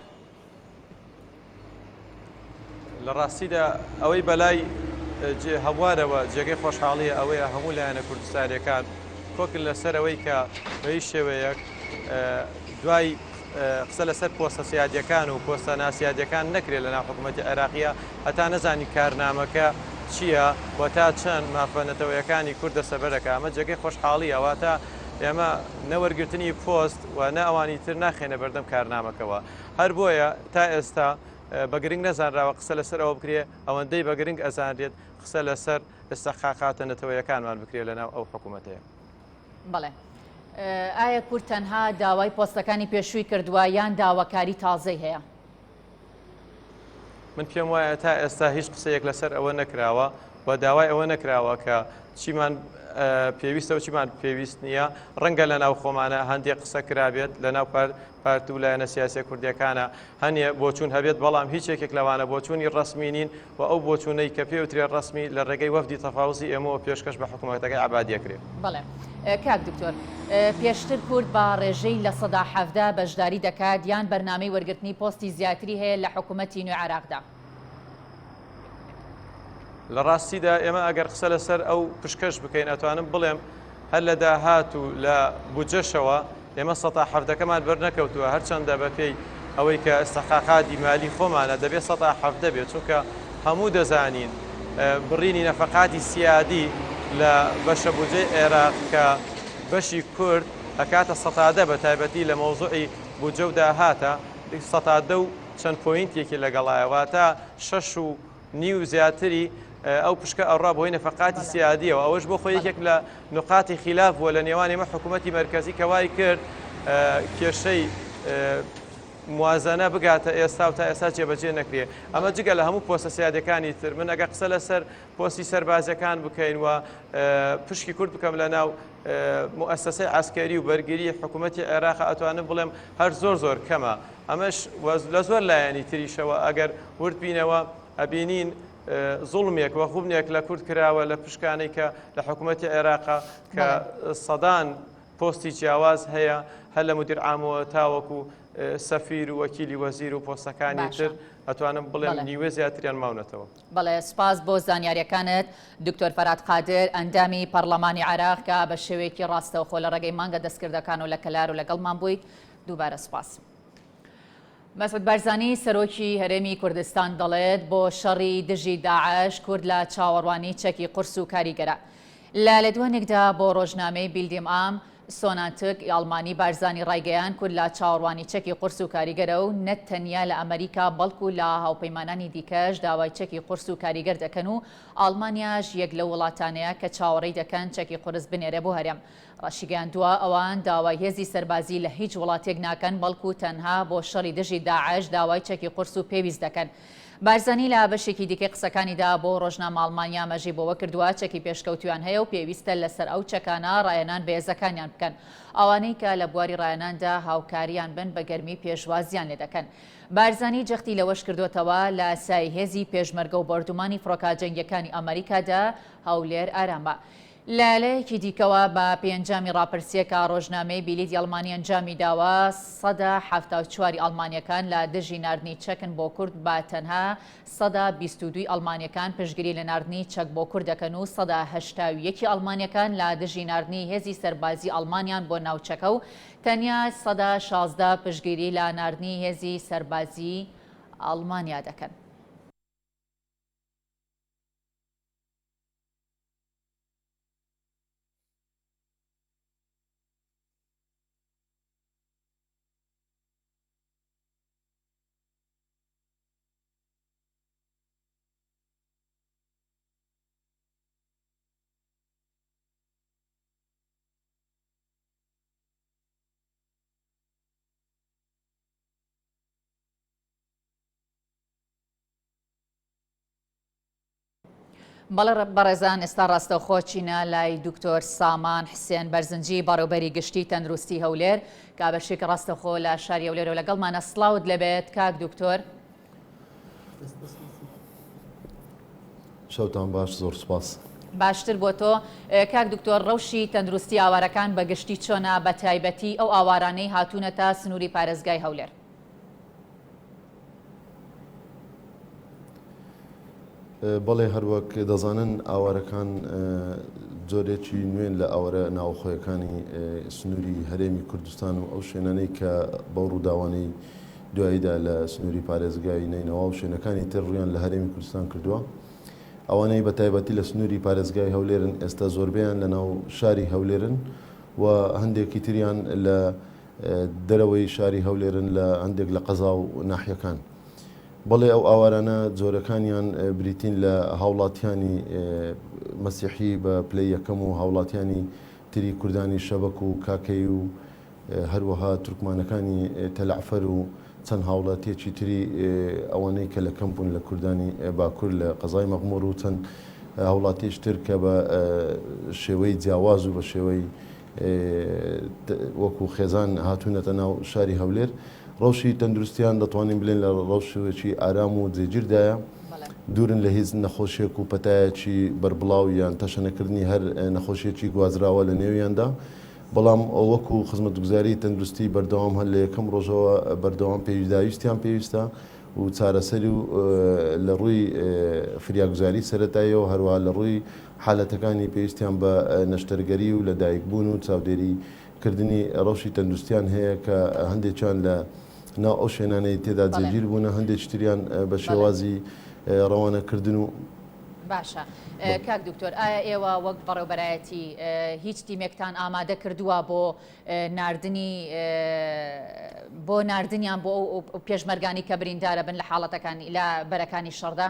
لە ڕاستیدا ئەوەی بەلای هەوارەوە جێگەی خۆشحاڵیە ئەوەیە هەموو لایەنە کوردستانیەکان کۆکن لەسەر ئەوەی کە بەهیچ شێوەیەک دوای قسە لەسەر پۆستە سیادیەکان و پۆستە ناسیادیەکان نەکرێت لە ناو حکوومەتی عێراقیە هەتا نەزانی کارنامەکە چییە و تا چەند مافەنەتەوەیەکانی کورد دەسەبەرەکە. ئەمە جێگەی خۆشحاڵی ئەواتە ئێمە نەوەرگرتنی پۆست و نە ئەوانی تر ناخێنە بەردەم کارنامەکەەوە. هەر بۆیە تا ئێستا بە گرنگ نەزانراوە قسە لەسەر ئەوە بکرێ ئەوەندەی بە گرنگ ئەزانرێت قسە لەسەر ئێستاخاقاتە نەتەوەیەکانمان بکرێت لەناو ئەو حکوومەتەیە. بەڵێ ئایا کورد تەنها داوای پۆستەکانی پێشووی کردووە یان داواکاری تازەی هەیە؟ من پێم وایە تا ئێستا هیچ قسەیەک لەسەر ئەوە نەکراوە و داوای ئەوە نەکراوە کە چیمان پێویستە و چیمان پێویست نییە. ڕەنگە لە ناو خۆمانە هەندێک قسە کرابێت لە ناو پارت و لایەنە سیاسی کوردیەکانە هەنیە بۆچوون هەبێت، بەڵام هیچ یەکێک لەوانە بۆچوونی ڕسمی نین و ئەو بۆچوونەی کە پێوترێ ڕسمی لە ڕێگەی وەفدی تەفاوزی ئێمەوە پێشکەش بە حکوومەتەکەی عەبادیەکرێت. بەڵێ کاک دکتۆر، پێشتر کورد بە ڕێژەی لە سەدا 17 بەشداری دەکات یان بەرنامەی وەرگرتنی پۆستی زیاتری هەیە لە حکوومەتی نوێ عێراقدا؟ لە ڕاستیدا ئێمە ئەگەر قسە لەسەر ئەو پشکەش بکەین ئەتوانم بڵێم هەر لە داهات و لە بودجەشەوە ئێمە سەدا 17ەکەمان بەرنەکەوتووە، هەرچەندە بە پێی ئەوەی کە ئستحقاقاتی مالی خۆمانە دەبێت سەدا 17 بێت، چونکە هەموو دەزانین بڕینی نەفەقاتی سیادی لە بەشە بودجەی عێراق کە بەشی کورد ئەکاتە سەدا بە تایبەتی لە مەوزوعی بودجە و داهاتە سەدا و چەند پۆینتێکی لەگەڵایەوە تا 6.5 زیاتری ئەو پشکە ئەوڕا بۆی نەفەقاتی سیادیەوە. ئەوەش بۆ خۆی یەکێک لە نقاتی خلاف بووە لە نێوان ئێمە حکوومەتی مەرکەزی کە وای کرد کێشەی موازنە بگاتە ئێستا و تا ئێستا جێبەجێ نەکرێ. ئەمە جگە لە هەموو پۆستە سیادەکانی تر من ئەگە قسە لەسەر پۆستی سەربازەکان بکەین و پشکی کورد بکەم لە ناو مؤسسەی عسکەری و بەرگری حکوومەتی عێراق ئەتوانم بڵێم هەر زۆر کەمە. ئەمەش لە زۆر لایەنی تریشەوە ئەگەر ورد بینەوە ئەبینین زوڵمێک وە خوبنێک لە کورد کراوە لە پشکانەی کە لە حکوومەتی عێراقا کە سەدان پۆستی جیاواز هەیە هەر لە مدیر عامەوە تاوەکو سەفیر و وەکیلی وەزیر و پۆستەکانی تر ئەتوانم بڵێم نیوە زیاتریان ماونەتەوە. بەڵێ سپاس بۆ زانیاریەکانت دکتۆر فەرهاد قادر ئەندامی پەرلەمانی عێراق کە بە شێوەیەکی ڕاستەوخۆ لە ڕێگەی مانگە دەستکردەکان و لە کەلار و لەگەڵمان بوویت. دووبارە سپاس. مەسعود بارزانی سەرۆکی هەرێمی کوردستان دەڵێت بۆ شەڕی دژی داعش کورد لە چاوەڕوانی چەکی قورس و کاریگەرە. لە لێدوانێکدا بۆ ڕۆژنامەی بیلدیم ئام سۆناتک ئەڵمانی بارزانی ڕایگەیان کورد لە چاوەڕوانی چەکی قورس و کاریگەرە و نەت تەنیا لە ئەمریکا بەڵکو لە هاوپەیمانانی دیکەش داوای چەکی قورس و کاریگەر دەکەن و ئەڵمانیاش یەک لە وڵاتانەیە کە چاوەڕێی دەکەن چەکی قورس بنێرە بۆ هەرێم. ڕاشیگەاندووە ئەوان داوای هێزی سەربازی لە هیچ وڵاتێک ناکەن بەڵکو تەنها بۆ شەڕی دژی داعش داوای چەکی قورس و پێویست دەکەن. بارزانی لە بەشێکی دیکەی قسەکانیدا بۆ ڕۆژنامە ئەڵمانیا مەژی بۆوە کردووە چەکی پێشکەوتویان هەیە و پێویستە لەسەر ئەو چەکانە ڕایەنان بەهێزەکانیان بکەن ئەوانەی کە لە بواری ڕایەناندا هاوکاریان بن بە گەرمی پێشوازیان لێ دەکەن. بارزانی جەختی لەوەش کردوتەوە لە سای هێزی پێشمەرگە و بەردومانی فڕۆکە جەنگیەکانی ئەمریکادا هەولێر ئارامە. لەلایەکی دیکەوە بە پێنجامی ڕاپرسیەکە ڕۆژنامەی بیلیتی ئەڵمانی ئەنجامی داوە ١٧٤ ئەڵمانیەکان لە دژی ناردنی چەکن بۆ کورد بە تەنها ١٢٢ ئەڵمانیەکان پشتگیری لە ناردنی چەک بۆ کورد دەکەن و ١٨ ئەڵمانیەکان لە دژی ناردنی هێزی سەربازی ئەڵمانیان بۆ ناوچەکە و تەنیا ١16 پشتگیری لە ناردنی هێزی سەربازی ئەڵمانیا دەکەن. بەڵێ بەڕێزان ئێستا ڕاستەوخۆچینە لای دکتۆر سامان حسێن بەرزنجی بەڕێوەبەری گشتی تەندروستی هەولێر کا بەشێک ڕاستەوخۆ لە شاری هەولێر و لەگەڵمانە سڵاوت لەبێت کاک دکتۆر. شەوتان باش، زۆر سپاس. باشتر بۆ تۆ کاک دکتۆر، ڕەوشی تەندروستی ئاوارەکان بە گشتی چۆنە بە تایبەتی ئەو ئاوارانەی هاتوونەتە سنووری پارێزگای هەولێر؟ بەڵێ هەروەک دەزانن ئاوارەکان جۆرێکی نوێن لە ئاوارە ناوخۆیەکانی سنووری هەرێمی کوردستان و ئەو شوێنانەی کە بەو ڕووداوانەی دواییدا لە سنووری پارێزگای نینەوە و شوێنەکانی تر ڕویان لە هەرێمی کوردستان کردووە. ئەوانەی بە تایبەتی لە سنووری پارێزگای هەولێرن ئێستا زۆربیان لە ناو شاری هەولێرن و هەندێکی تریان لە دەرەوەی شاری هەولێرن لە هەندێک لە قەزا و ناحیەکان. بەڵێ ئەو ئاوارانە جۆرەکانیان بریتین لە هاوڵاتیانی مەسیحی بە پلەی یەکەم و هاوڵاتیانی تری کوردانی شەبەک و کاکەی و هەروەها تورکمانەکانی تەلعفەر و چەند هاوڵاتیەکی تری ئەوانەی کە لە کەم بوون لە کوردانی باکوور لە قەزای مەغموور و چەند هاوڵاتیش تر کە بە شێوەی جیاواز و بە شێوەی وەکو خێزان هاتوونەتە ناو شاری هەولێر. ڕەوشی تەندروستیان دەتوانین بڵێن لە ڕەوشێکی ئارام و جێگیردایە، دوورن لە هیچ نەخۆشیێک و پەتایەکی بەربڵاو یان تەشەنەکردنی هەر نەخۆشیێکی گوازراوە لە نێویاندا. بەڵام وەکو خزمەتگوزاری تەندروستی بەردەوام هەر لە یەکەم ڕۆژەوە بەردەوام پێویستیان پێویستە و چارەسەری و لە ڕووی فریاگوزاری سەرەتاییەوە هەروەها لە ڕووی حالەتەکانی پێویستیان بە نەشتەرگەری و لە دایکبوون و چاودێریکردنی ڕەوشی تەندروستیان هەیە کە هەندێکیان لە ناو ئەو شوێنانەی تێدا جێگیر بوونە، هەندێکتریان بە شێوازی ڕەوانەکردن و باشە. کاک دکتۆر، ئایا ئێوە وەک بەڕێوەبەرایەتی هیچ تیمێکتان ئامادە کردووە بۆ ناردنیان بۆ ئەو پێشمەرگانی کە بریندارە بن لە حاڵەتەکانی لە بەرەکانی شەڕدا؟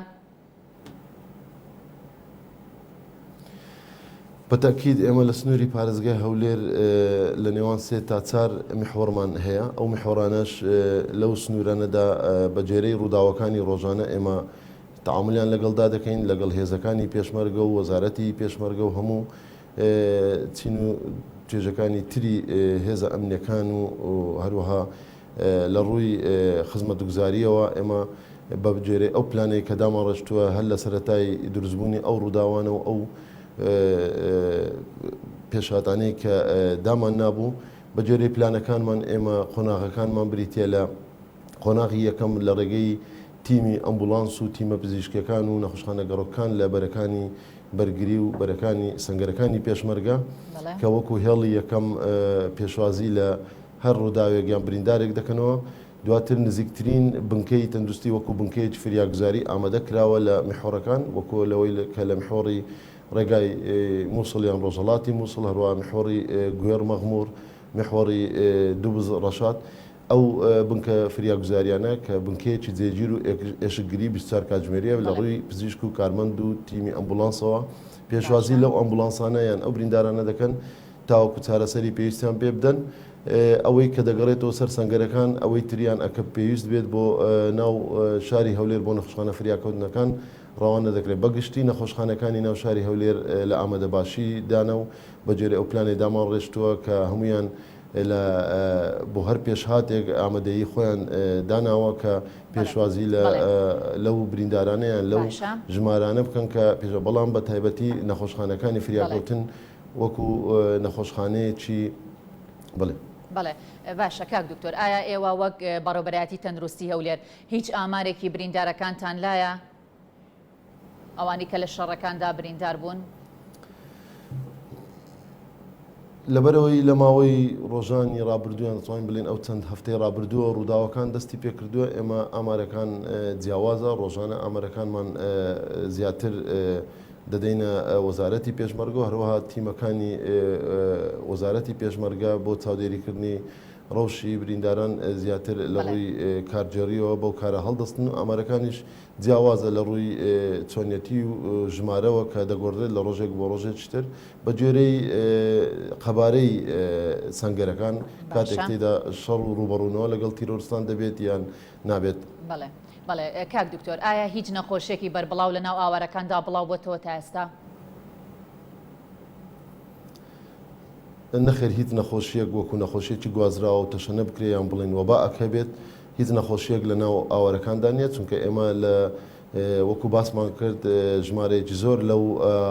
بەتاکید ئێمە لە سنووری پارێزگای هەولێر لە نێوان 3 تا 4 میحۆرمان هەیە. ئەو میحۆرانەش لەو سنوورانەدا بە جێرەی ڕووداوەکانی ڕۆژانە ئێمە تعاملیان لەگەڵدا دەکەین لەگەڵ هێزەکانی پێشمەرگە و وەزارەتی پێشمەرگە و هەموو چین و توێژەکانی تری هێزە ئەمنیەکان و هەروەها لە ڕووی خزمەتگوزاریەوە ئێمە بە جێرەی ئەو پلانەی کە دامان ڕشتووە هەر لە سەرەتای دروستبوونی ئەو ڕووداوانە و ئەو پێشهاتانەی کە دامان نابوو بە جێرەی پلانەکانمان ئێمە قۆناغەکانمان بریتە لە قۆناغی یەکەم لە ڕێگەی تیمی ئەمبولانس و تیمە پزیشکەکان و نەخۆشخانە گەڕۆکان لە بەرەکانی بەرگری و بەرەکانی سنگەرەکانی پێشمەرگە کە وەکو هێڵی یەکەم پێشوازی لە هەر ڕووداوێک یان بریندارێک دەکەنەوە. دواتر نزیکترین بنکەی تەندروستی وەکو بنکەیەکی فریاگوزاری ئامادە کراوە لە میحۆرەکان وەکو لەوەی کە لە میحۆڕی ڕێگای مووسڵ یان ڕۆژهەڵاتی مووسڵ، هەروە میحۆڕی گوێر مەغموور، میحۆڕی دووبز ڕەشاد، ئەو بنکە فریاگوزاریانە کە بنکەیەکی جێگیر و ئێشکگیری 24 کاتژمێریە لە ڕووی پزیشک و کارمەند و تیمی ئەمبولانسەوە پێشوازی لەو ئەمبولانسانە یان ئەو بریندارانە دەکەن تاوەکو چارەسەری پێویستیان پێ بدەن ئەوەی کە دەگەڕێتەوە سەر سەنگەرەکان ئەوەی تریان ئەکە پێویست بێت بۆ ناو شاری هەولێر بۆ نەخۆشخانە فریاکەوتنەکان ڕەوانە دەکرێت بەگشتی نەخۆشخانەکانی ناو شاری هەولێر لە ئامادەباشی دانا و بەجێرە ئەو پلانی دامان ڕێشتووە کە هەمویان بۆ هەر پێشهاتێک ئامادەیی خۆیان داناوە کە پێشوازی لەو بریندارانەیان لەو ژمارانە بکەن کە پێشە بەڵام بە تایبەتی نەخۆشخانەکانی فریاکەوتن وەکو نەخۆشخانەیەکی بڵێ. بەڵێ باشە کاک دکتۆر، ئایا ئێوە وەک بەڕێوەبەرایەتی تەندروستی هەولێر هیچ ئامارێکی بریندارەکانتان لایە ئەوانی کە لە شەڕەکاندا بریندار بوون؟ لەبەرەوەی لە ماوەی ڕۆژانی ڕابردوویان دەتوانین بڵێن ئەو چەند هەفتەی ڕابردووە ڕووداوەکان دەستی پێکردووە ئێمە ئامارەکان جیاوازە ڕۆژانە ئامارەکانمان زیاتر دەدەینە وەزارەتی پێشمەرگە و هەروەها تیمەکانی وەزارەتی پێشمەرگە بۆ چاودێریکردنی ڕەوشی برینداران زیاتر لە ڕووی کارجێریەوە بەو کارە هەڵدەستن و ئامارەکانیش جیاوازە لە ڕووی چۆنیەتی و ژمارەوە کە دەگۆڕێت لە ڕۆژێک بۆ ڕۆژێکتر بە گوێرەی قەبارەی سەنگەرەکان کاتێک تێدا شەڕ و ڕوبەڕوونەوە لەگەڵ تیرۆرستان دەبێت یان نابێت. بەڵێ کاک دکتۆر، ئایا هیچ نەخۆشیێکی بەربڵاو لە ناو ئاوارەکاندا بڵاو بۆتەوە تا ئێستا؟ نەخێر هیچ نەخۆشیەک وەکو نەخۆشیێکی گوازراوە و تەشەنە بکرێ یان بڵین وەبا ئەکە بێت هیچ نەخۆشیەک لە ناو ئاوارەکاندا نیە، چونکە ئێمە لە وەکو باسمان کرد ژمارەیەکی زۆر لەو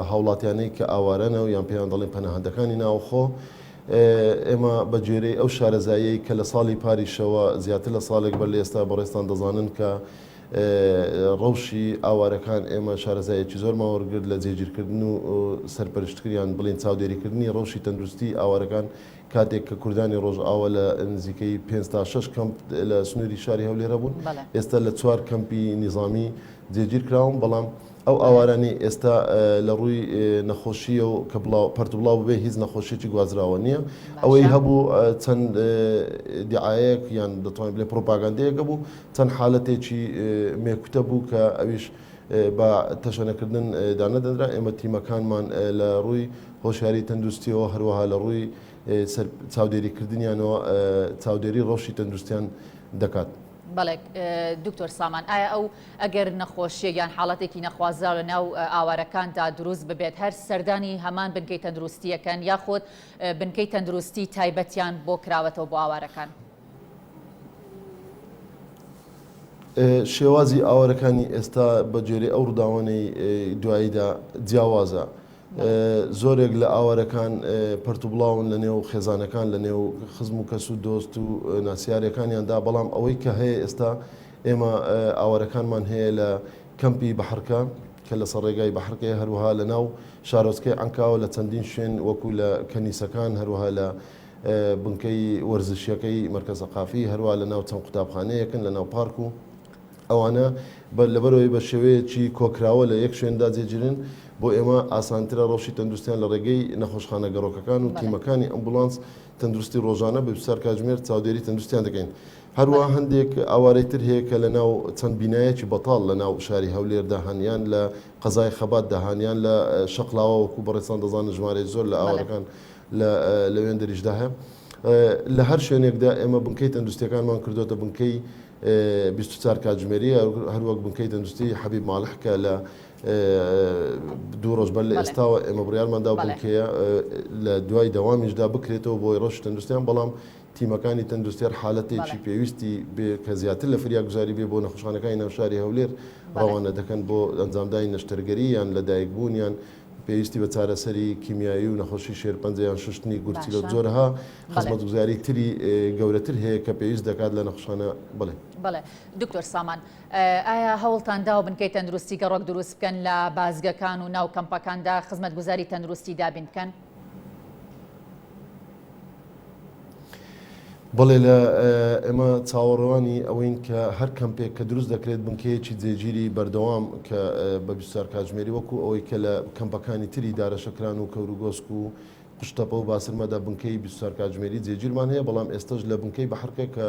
هاوڵاتیانەی کە ئاوارەنە و یان پێیان دەڵێن پەناهەندەکانی ناوخۆ ئێمە بە گوێرەی ئەو شارەزایەی کە لە ساڵی پاریشەوە زیاتر لە ساڵێک بەر لە ئێستا بەڕێستان دەزانن کە ڕەوشی ئاوارەکان ئێمە شارەزایەکی زۆر ماوەرگرت لە جێگیرکردن و سەرپەرشتکردیان بڵین چاودێریکردنی ڕەوشی تەندروستی ئاوارەکان کاتێک کە کوردانی ڕۆژئاوە لە نزیکەی 5 تا 6 کەمپ لە سنووری شاری هەولێرە بوون ئێستا لە 4 کەمپی نیظامی جێگیر کراون، بەڵام ئەو ئاوارانی ئێستا لە ڕووی نەخۆشیە و کە پەرتوبڵاو ببێ هیچ نەخۆشیێکی گوازراوە نییە. ئەوەی هەبوو چەند دیعایەک یان دەتوانین بڵێ پرۆپاگاندەیەکە بوو، چەند حالەتێکی مێکوتە بوو کە ئەویش بە تەشەنەکردن دانەدەدرا. ئێمە تیمەکانمان لە ڕووی هۆشیاری تەندروستیەوە هەروەها لە ڕووی چاودێریکردنیانەوە چاودێری ڕەوشی تەندروستیان دەکات. بەڵێ دکتۆر سامان، ئایا ئەو ئەگەر نەخۆشیە یان حاڵەتێکی نەخوازرا لە ناو ئاوارەکاندا دروست ببێت هەر سەردانی هەمان بنکەی تەندروستیەکەن یاخۆت بنکەی تەندروستی تایبەتیان بۆ کراوەتەوە بۆ ئاوارەکان؟ شێوازی ئاوارەکانی ئێستا بە جێرەی ئەو ڕووداوانەی دواییدا جیاوازە. زۆرێک لە ئاوارەکان پەرتوبڵاون لە نێو خێزانەکان لە نێو خزم و کەس و دۆست و ناسیارەکانیاندا، بەڵام ئەوەی کە هەیە ئێستا ئێمە ئاوارەکانمان هەیە لە کەمپی بەحرکە کە لە سەرڕێگای بەحرکەیە، هەروەها لە ناو شارۆچکەی عەنکاوە لە چەندین شوێن وەکو لە کەنیسەکان، هەروەها لە بنکەی وەرزشیەکەی مەرکەز سەقافی، هەروەها لە ناو چەند قوتابخانەیەکن لە ناو پارک و ئەوانە لەبەرەوەی بە شێوەیەکی کۆکراوە لە یەک شوێندا جێگیرن بۆ ئێمە ئاسانترە ڕەوشی تەندروستیان لە ڕێگەی نەخۆشخانە گەڕۆکەکان و تیمەکانی ئەمبولانس تەندروستی ڕۆژانە بە بسیار کاتژمێر چاودێری تەندروستیان دەکەین. هەروەها هەندێک ئاوارەی تر هەیە کە لە ناو چەند بینایەکی بەتاڵ لە ناو شاری هەولێردا هەنیان لە قەزای خەبات داهانیان لە شەقلاوە وەکو بەڕێستان دەزانن ژمارەی زۆر لە ئاوارەکان لەوێن دەریشدا هەیە. لە هەر شوێنێکدا ئێمە بنکەی تەندروستیەکانمان کردوتە بنکەی 24 کاتژمێری، هەروەک بنکەی تەندروستی حەبیب ماڵحکە لە 2 ڕۆژ بەر لە ئێستاوە ئێمە بڕیارماندا بنکەیە لە دوای دەوامیشدا بکرێتەوە بۆی ڕۆژ تەندروستیان، بەڵام تیمەکانی تەندروستیار حالەتێکی پێویستی کە زیاتر لە فریاگوزاری بێ بۆ نەخۆشخانەکانی ناو شاری هەولێر ڕەوانە دەکەن بۆ ئەنجامدانی نەشتەرگەری یان لە دایکبوونیان پێویستی بە چارەسەری کیمیایی و نەخۆشی شێرپەنجەیان شوشتنی گورچی لە زۆرها خزمەتگوزاری تری گەورەتر هەیە کە پێویست دەکات لە نەخۆشخانە. بڵێ دکتۆر سامان، ئایا هەوڵتاندا و بنکەی تەندروستی گەڕۆک دروست بکەن لە بازگەکان و ناو کەمپەکاندا خزمەتگوزاری تەندروستی دابین بکەن؟ بڵێ لە ئێمە چاوەڕوانی ئەوەین کە هەر کەمپێک کە دروست دەکرێت بنکەیەکی جێگیری بەردەوام کە بە 24 کاتژمێری وەکو ئەوەی کە لە کەمپەکانی تری دارەشەکران و کەوروگۆسک و قشتەپە و باسرمەدا بنکەی 24 کاتژمێری جێگیرمان هەیە، بەڵام ئێستاش لە بنکەی بەحرکە کە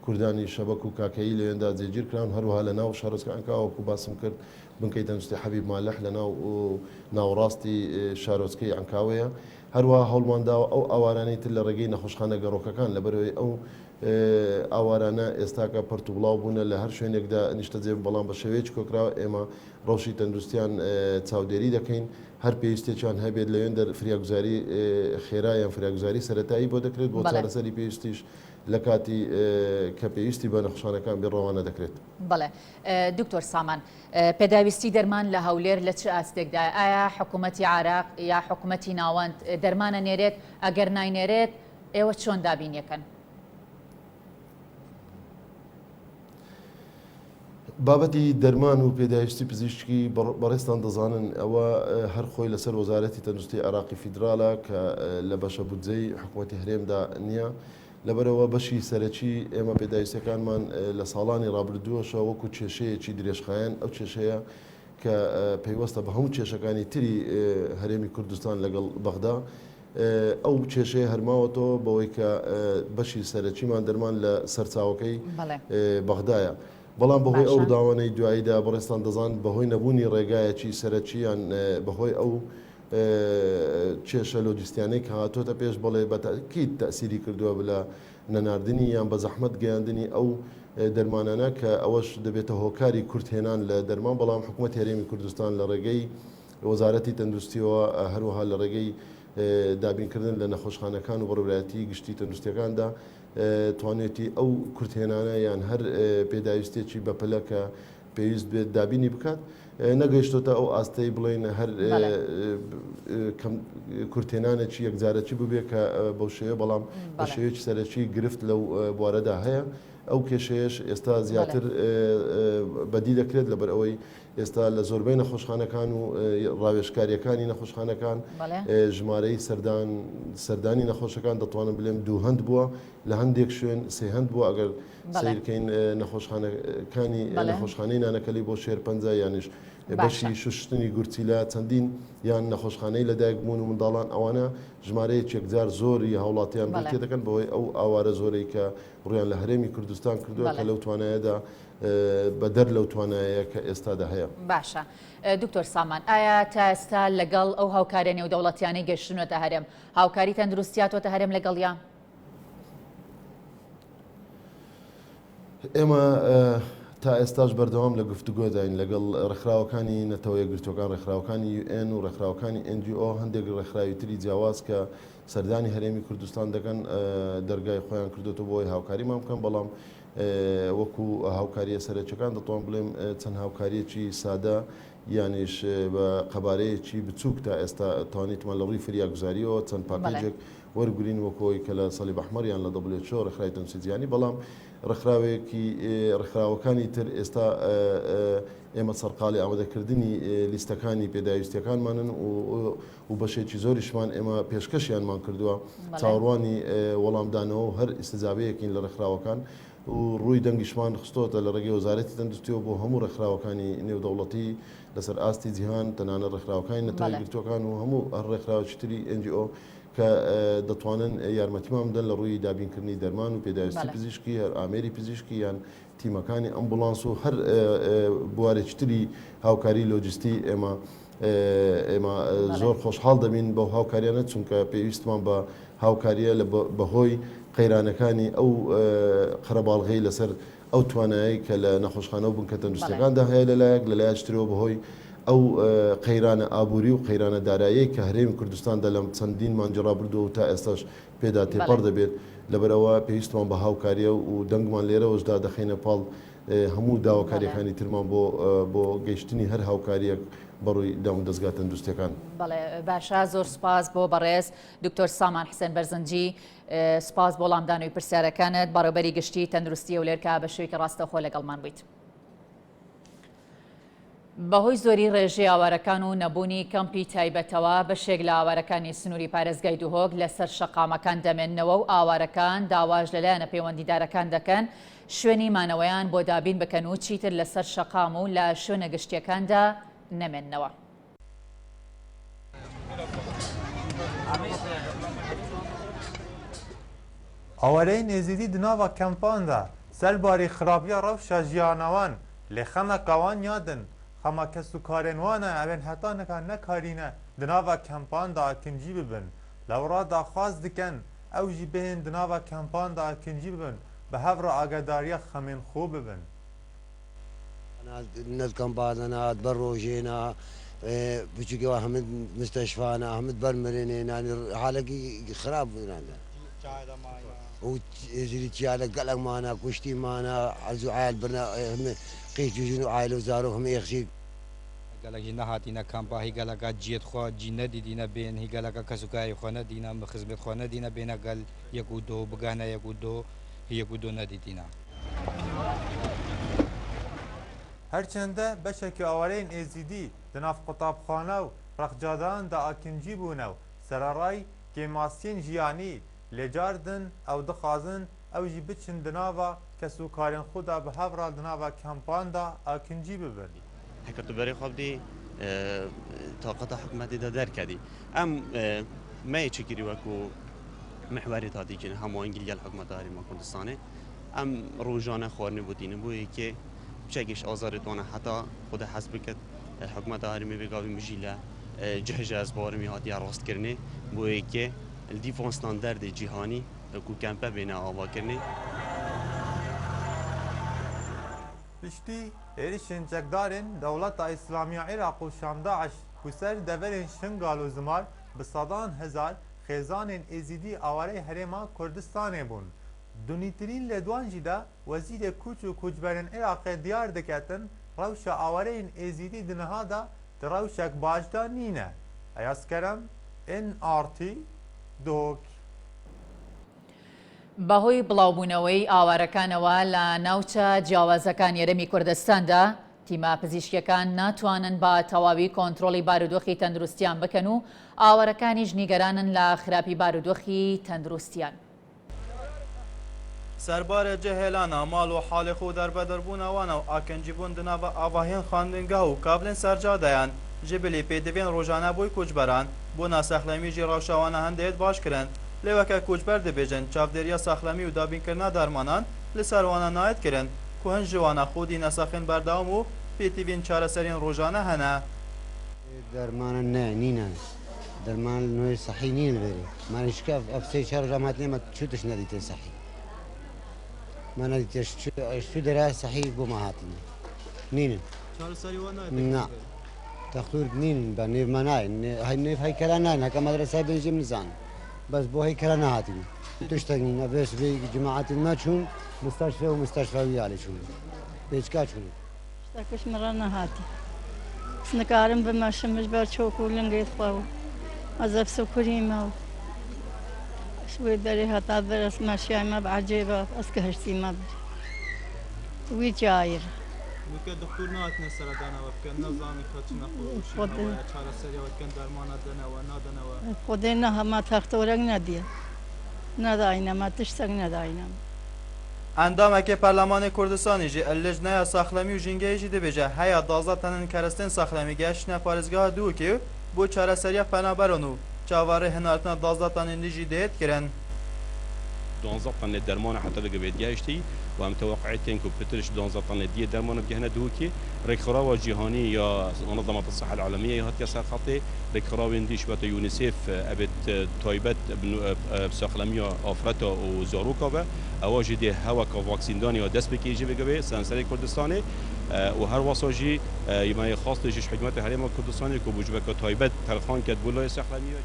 کوردانی شەبەک و کاکەیی لەوێندا جێگیر کراون، هەروەها لە ناو شارۆچکە عەنکاوە وەکو باسم کرد بنکەی تەندروستی حەبیب مالەح لە ناوڕاستی شارۆچکەی ئەنکاوەیە هەروە هەوڵمانداوە ئەو ئاوارانەی تر لە ڕێگەی نەخۆشخانە گەڕۆکەکان لەبەرەوەی ئەو ئاوارانە ئێستاکە پەرت و بڵاو بوونە لە هەر شوێنێکدا نیشتەجێ بەڵام بە شێوەیەکی کۆکراوە ئێمە ڕەوشی تەندروستیان چاودێری دەکەین هەر پێویستێکیان هەبێت لەوێن فریاگوزاری خێرایان فریاگوزاری سەرەتایی بۆ دەکرێت بۆ چارەسەری پێویستیش لە کاتی کە پێویستی بە نەخۆشخانەکان بێ ڕەوانە دەکرێت. بەڵێ دکتۆر سامان پێداویستی دەرمان لە هەولێر لە چه ئاستێکدا ئایا حکوومەتی عراق یا حکوومەتی ناوەند دەرمانە نێرێت ئەگەر ناینێرێت ئێوە چۆن دابینیەکەن؟ بابەتی دەرمان و پێداویستی پزیشکی بەڕێستان دەزانن ئەوە هەر خۆی لەسەر وەزارەتی تەندروستی عراقی فیدراالە کە لە بەشە بودجەی حکوومەتی هەرێمدا نییە لەبەرەوە بەشی سەرەکی ئێمە پێداویستەکانمان لە ساڵانی ڕابردووەشەوە وەکو کێشەیەکی درێژخایەن ئەو کێشەیە کە پەیوەستە بە هەموو کێشەکانی تری هەرێمی کوردستان لەگەڵ بەغدا ئەو کێشەیە هەرماوەتەوە بەوەی کە بەشی سەرەکیمان دەرمان لە سەرچاوەکەی بەغدایە. بەڵام بەهۆی ئەو داوانەی دواییدا بەڕێستان دەزان بەهۆی نەبوونی ڕێگایەکی سەرەکییان بەهۆی ئەو کێشە لۆجیستیانەی کە هاتۆتە پێش بڵێ بەتاکید تەسیری کردووە لە نەناردنی یان بە زەحمەت گەیاندنی ئەو دەرمانانە کە ئەوەش دەبێتە هۆکاری کورتهێنان لە دەرمان بەڵام حکوومەت هەرێمی کوردستان لە ڕێگەی وەزارەتی تەندروستیەوە هەروەها لە ڕێگەی دابینکردن لە نەخۆشخانەکان و بەڕێوەبرایەتی گشتی تەندروستیەکاندا توانێتی ئەو کورتهێنانە یان هەر پێداویستێکی بەپلە کە پێویست بێت دابینی بکات نەگەیشتۆتە ئەو ئاستەی بڵێن هەر کورتێنانێکی یەکجارەکی ببێ کە بەو شێوە بەڵام بە شێوەیەکی سەرەکی گرفت لەو بوارەدا هەیە ئەو کێشەیەش ئێستا زیاتر بەدی دەکرێت لەبەر ئەوەی ئێستا لە زۆربەی نەخۆشخانەکان و ڕاوێژکاریەکانی نەخۆشخانەکان ژمارەی سەردانی نەخۆشەکان دەتوانن بڵێم دووهەند بووە لە هەندێک شوێن سێهەند بووە ئەگەر سیرکەین نەخۆشخانەکانی نەخۆشخانەی نانەکەلی بۆ شێر پەنجا یانیش بەشی شوشتنی گورچیلا چەندین یان نەخۆشخانەی لەدایک بوون و منداڵان ئەوانە ژمارەیە یەکجار زۆری هاوڵاتیان بڵێ دەکەن بەهۆی ئەو ئاوارە زۆرەی کە ڕویان لە هەرێمی کوردستان کردووە کە لەو توانایەدا بەدەر لەو توانایە کە ئێستادا هەیە. باشە دکتۆر سامان ئایا تا ئێستا لەگەڵ ئەو هاوکارە نێودەوڵەتیانەی گەشتنەوەتە هەرێم هاوکاری تەندروستیاتۆتە هەرێم لەگەڵیان؟ ئێمە تا ئێستاش بەردەوام لە گفتوگۆ داین لەگەڵ ڕێکخراوەکانی نەتەوە یەکگرتوەکان ڕێکخراوەکانی UN و ڕێکخراوەکانی NGO هەندێک ڕێکخراوی تری جیاواز کە سەردانی هەرێمی کوردستان دەکەن دەرگای خۆیان کردوتە بۆی هاوکاریمان بکەن بەڵام وەکو هاوکاریە سەرچەکان دەتوان بڵێم چەند هاوکاریەکی سادە یانیش بە قەبارەیەکی بچووک تا ئێستا توانیتمان لە ڕووی فریاگوزاریەوە چەند پاکێجێک وەرگرین وەکۆی کە لە سەلی بەحمەریان لە WHO ڕێکخراوی تەندروستی جیهانی بەڵام ڕێکخراوەکانی تر ئێستا ئێمە سەرقاڵی ئامادەکردنی لیستەکانی پێداویستیەکانمانن و بەشێکی زۆریشمان ئێمە پێشکەشیانمان کردووە چاوەڕوانی وەڵامدانەوە و هەر ئیستیزابەیەکین لە ڕێکخراوەکان و ڕووی دەنگیشمان خستۆتە لە ڕێگەی وەزارەتی تەندروستیەوە بۆ هەموو ڕێکخراوەکانی نێودەوڵەتی لەسەر ئاستی جیهان تەنانەت ڕێکخراوەکانی نەتەوە یەکگرتووەکان و هەموو هەر ڕێکخراوێکی تری NGO کە دەتوانن یارمەتیمان بدەن لە ڕووی دابینکردنی دەرمان و پێداویستی پزیشکی هەر ئامێری پزیشکی یان تیمەکانی ئەمبولانس و هەر بوارێکی تری هاوکاری لۆجیستی ئێمە زۆر خۆشحاڵ دەبین بەو هاوکاریانە چونکە پێویستمان بە هاوکاریە لە بەهۆی قەیرانەکانی ئەو قەرەباڵغەی لەسەر ئەو توانایی کە لە نەخۆشخانە و بنکە تەندروستیەکاندا هەیە لەلایەک لەلایەکترەوە بەهۆی ئەو قەیرانە ئابووری و قەیرانە دارایی کە هەرێمی کوردستاندا لەم چەندین مانجڕا بردووە و تا ئێستاش پێدا تێپەڕ دەبێت لەبەرەوە پێویستمان بە هاوکاریە و دەنگمان لێرەوەشدا دەخینە پاڵ هەموو داواکاریەکانی ترمان بۆ گەیشتنی هەر هاوکاریەک بەڕووی دام و دەستگا تەندروستیەکان. بەڵێ باشە زۆر سپاس بۆ بەڕێز دکتۆر سامان حسێن بەرزنجی سپاس بۆ وەڵامدانەوەی پرسیارەکانت بەڕێوەبەری گشتی تەندروستی و لێرکا بە شوێکی ڕاستەوخۆ لەگەڵمان بوویت. بەهۆی زۆری ڕێژەی ئاوارەکان و نەبوونی کەمپی تایبەتەوە بەشێک لە ئاوارەکانی سنووری پارێزگای دووهۆک لەسەر شەقامەکان دەمێننەوە و ئاوارەکان داواژ لەلایەنە پەیوەندیدارەکان دەکەن شوێنی مانەوەیان بۆ دابین بکەن و چیتر لەسەر شەقام و لە شوێنە گشتیەکاندا نەمێننەوە. ئاوارەی نێزیدی دناوە کەمپاندا سەرباری خراپیە ڕەوشە ژیانەوان لێ خەمەکەوان یادن خما کس و کارن وانه اوین حتا نکان نکارینه دناوا کمپان دا کنجی ببن لورا دا خواست دکن او جی بهن دناوا کمپان دا کنجی ببن به هفر آگداریا خمین خوب ببن نذكر بعضنا تبروجينا بيجي واحد مستشفانا احمد برمرين يعني حالك خراب هنا وزي تشالك قلق معنا كشتي معنا عزو عائل برنا قيش جوجو عائل وزارو هم يخشي قالك هنا هاتينا كامبا هي قالك جيت خو جينا دينا بين هي قالك كسوكاي خونا دينا مخزبت خونا دينا بين قال يقودو بغانا يقودو هي يقودو ندينا هرچنده بشک آورین ازیدی دناف قطابخانه و رخجادان دا آکنجی بونو سرارای که ماسین جیانی لجاردن او دخازن او جی بچن دناوا کسو کارین خدا به هفرا دناوا کمپان دا آکنجی ببن حکرتو بری خواب دی طاقت حکومتی دا در کردی ما چکری وکو محوری تادی که همو انگلیال حکومت هاری ما کردستانه روزانه خورنه بودینه بویی که بشكل آزاردوانه حتی خود حزب کرد حکومت هرمی بگاوی مجیله جهج از بارمی هاتی راست کرنه بویی که الدیفون استاندارد جهانی کو کمپه بین آوا کرنه پشتی ایریشن جگدارن دولت اسلامی عراق و شام داعش کسر دورن شنگال و زمار به صدان هزار خیزان ازیدی آواره هرما کردستان بون دونیترین لدوان جدا وزیر کوچ و کوچبرن عراق دیار دکتن روش آورین ازیدی دنها دا روشک باجدا نینه ایاس کرم NRT دوک بەهۆی بڵاوبوونەوەی ئاوارەکانەوە لە ناوچە جیاوازەکان یەرەمی کوردستاندا تیمە پزیشکیەکان ناتوانن بە تەواوی کۆنتڕۆڵی بارودۆخی تەندروستیان بکەن و ئاوارەکانیش نیگەرانن لە خراپی بارودۆخی تەندروستیان. سربار جهلانا مال و حال خود در بدربون وانا و آکنجیبون دناو آواهین خواندنگه و کابلن سرجادیان جبلی پیدوین روزانه بوی کوچبران بونا سخلمی جی روشوانه هندید باش کرن لیوکه کوچبر دبیجن چافدریا سخلمی و دابین کرنا درمانان لسروانه ناید کرن که هن جوانه خودی نسخین بردام و پیتوین چاره سرین روزانه هنه درمان نه نینه درمان نوع صحی نین بری من اشکاف افسی چهار جامعات نیمه چوتش ندیده صحی من ندیدش شو درای صحی بو ما هاتینه نینه چهار سری و نه تخطور نین با نیف منای های نیف های کلا نه هکا مدرسه بنجیم نزان بس بو های کلا نه هاتینه تشتغنین بس به جماعت ما چون مستشفى ومستشفى ويالي شو بيشكا شو اشتكش مرة هاتي سنكارم بمشمش برشوكو لنقيت خواو أزف سكريمة شوي دري هتا درس ماشي ما بعجيبة أسكهشتي ما بدي ويجاير وكان دكتور ناتنا سرطان وكان نظامي خدنا خود على سريع وكان درمانات دنا ونادنا خدنا ما تختورك نديه نداينا ما تشتغل نداينا اندامه که پارلمان کردستانی جی اللجنه ساخلمی و جنگی جی دبیجه هیا دازتنن کرستن ساخلمی گشتن پارزگاه دو که بو چاره سریع پنابرانو چاواره هنالتنا دازتنن جی دهت کرن دانزتن درمان حتی لگه بید گشتی و هم توقعیتین که بترش دانزتن دیه درمان بگهنه دو که رکخراو جهانی یا منظمه الصحه العالميه يهات كسر خطي ركخراو انديش بتا يونيسيف ابد تايبت بساخلميا افرتا و زاروكا به اواجدي هوا کا واکسین دانی و دست بکیجی بگوی سنسری کردستانی و هر واساجی یما خاص لجش حکومت حریم کردستانی کو بوجبک تایبت تلخان کد بولای ساخلميا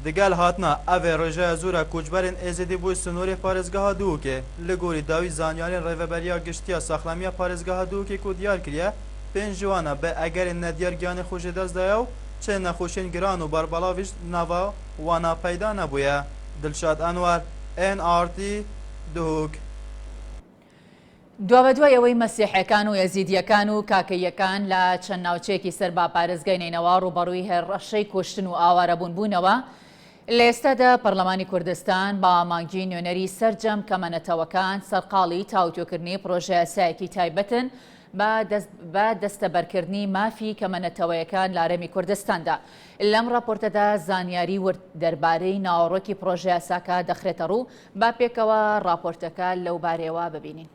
دگل هاتنا اوه رجا زورا کوچبرین ازدی بوی سنوری پارزگاه دو که لگوری داوی زانیارین ریوبریا گشتیا ساخلمیا پارزگاه دو که کو دیار کریه پنج جوانا به اگر ندیار گیان خوش دست دایو چه نخوشین گران و بربلاویش نوا وانا پیدا نبویه دلشاد انوار NRT دوک دوابە دوایەوەی مەسیحەکان و یەزیدیەکان و کاکەیەکان لە چەند ناوچەیەکی سەر با پارێزگای نینەوە ڕوبەڕووی هێرشەی کوشتن و ئاوارەبوونبوونەوە لە ئێستادا پەرلەمانی کوردستان بە ئامانگی نوێنەری سەرجەم کەمەنەتەوەکان سەرقاڵی تاوتۆکردنی پرۆژە یاسایەکی تایبەتن بە دەستەبەرکردنی مافی کەمەنەتەوەیەکان لە هەرێمی کوردستاندا. لەم راپۆرتەدا زانیاری ورد دەربارەی ناوەڕۆکی پرۆژە یاساکە دەخرێتە ڕوو با پێکەوە راپۆرتەکە لەو بارەیەوە ببینین.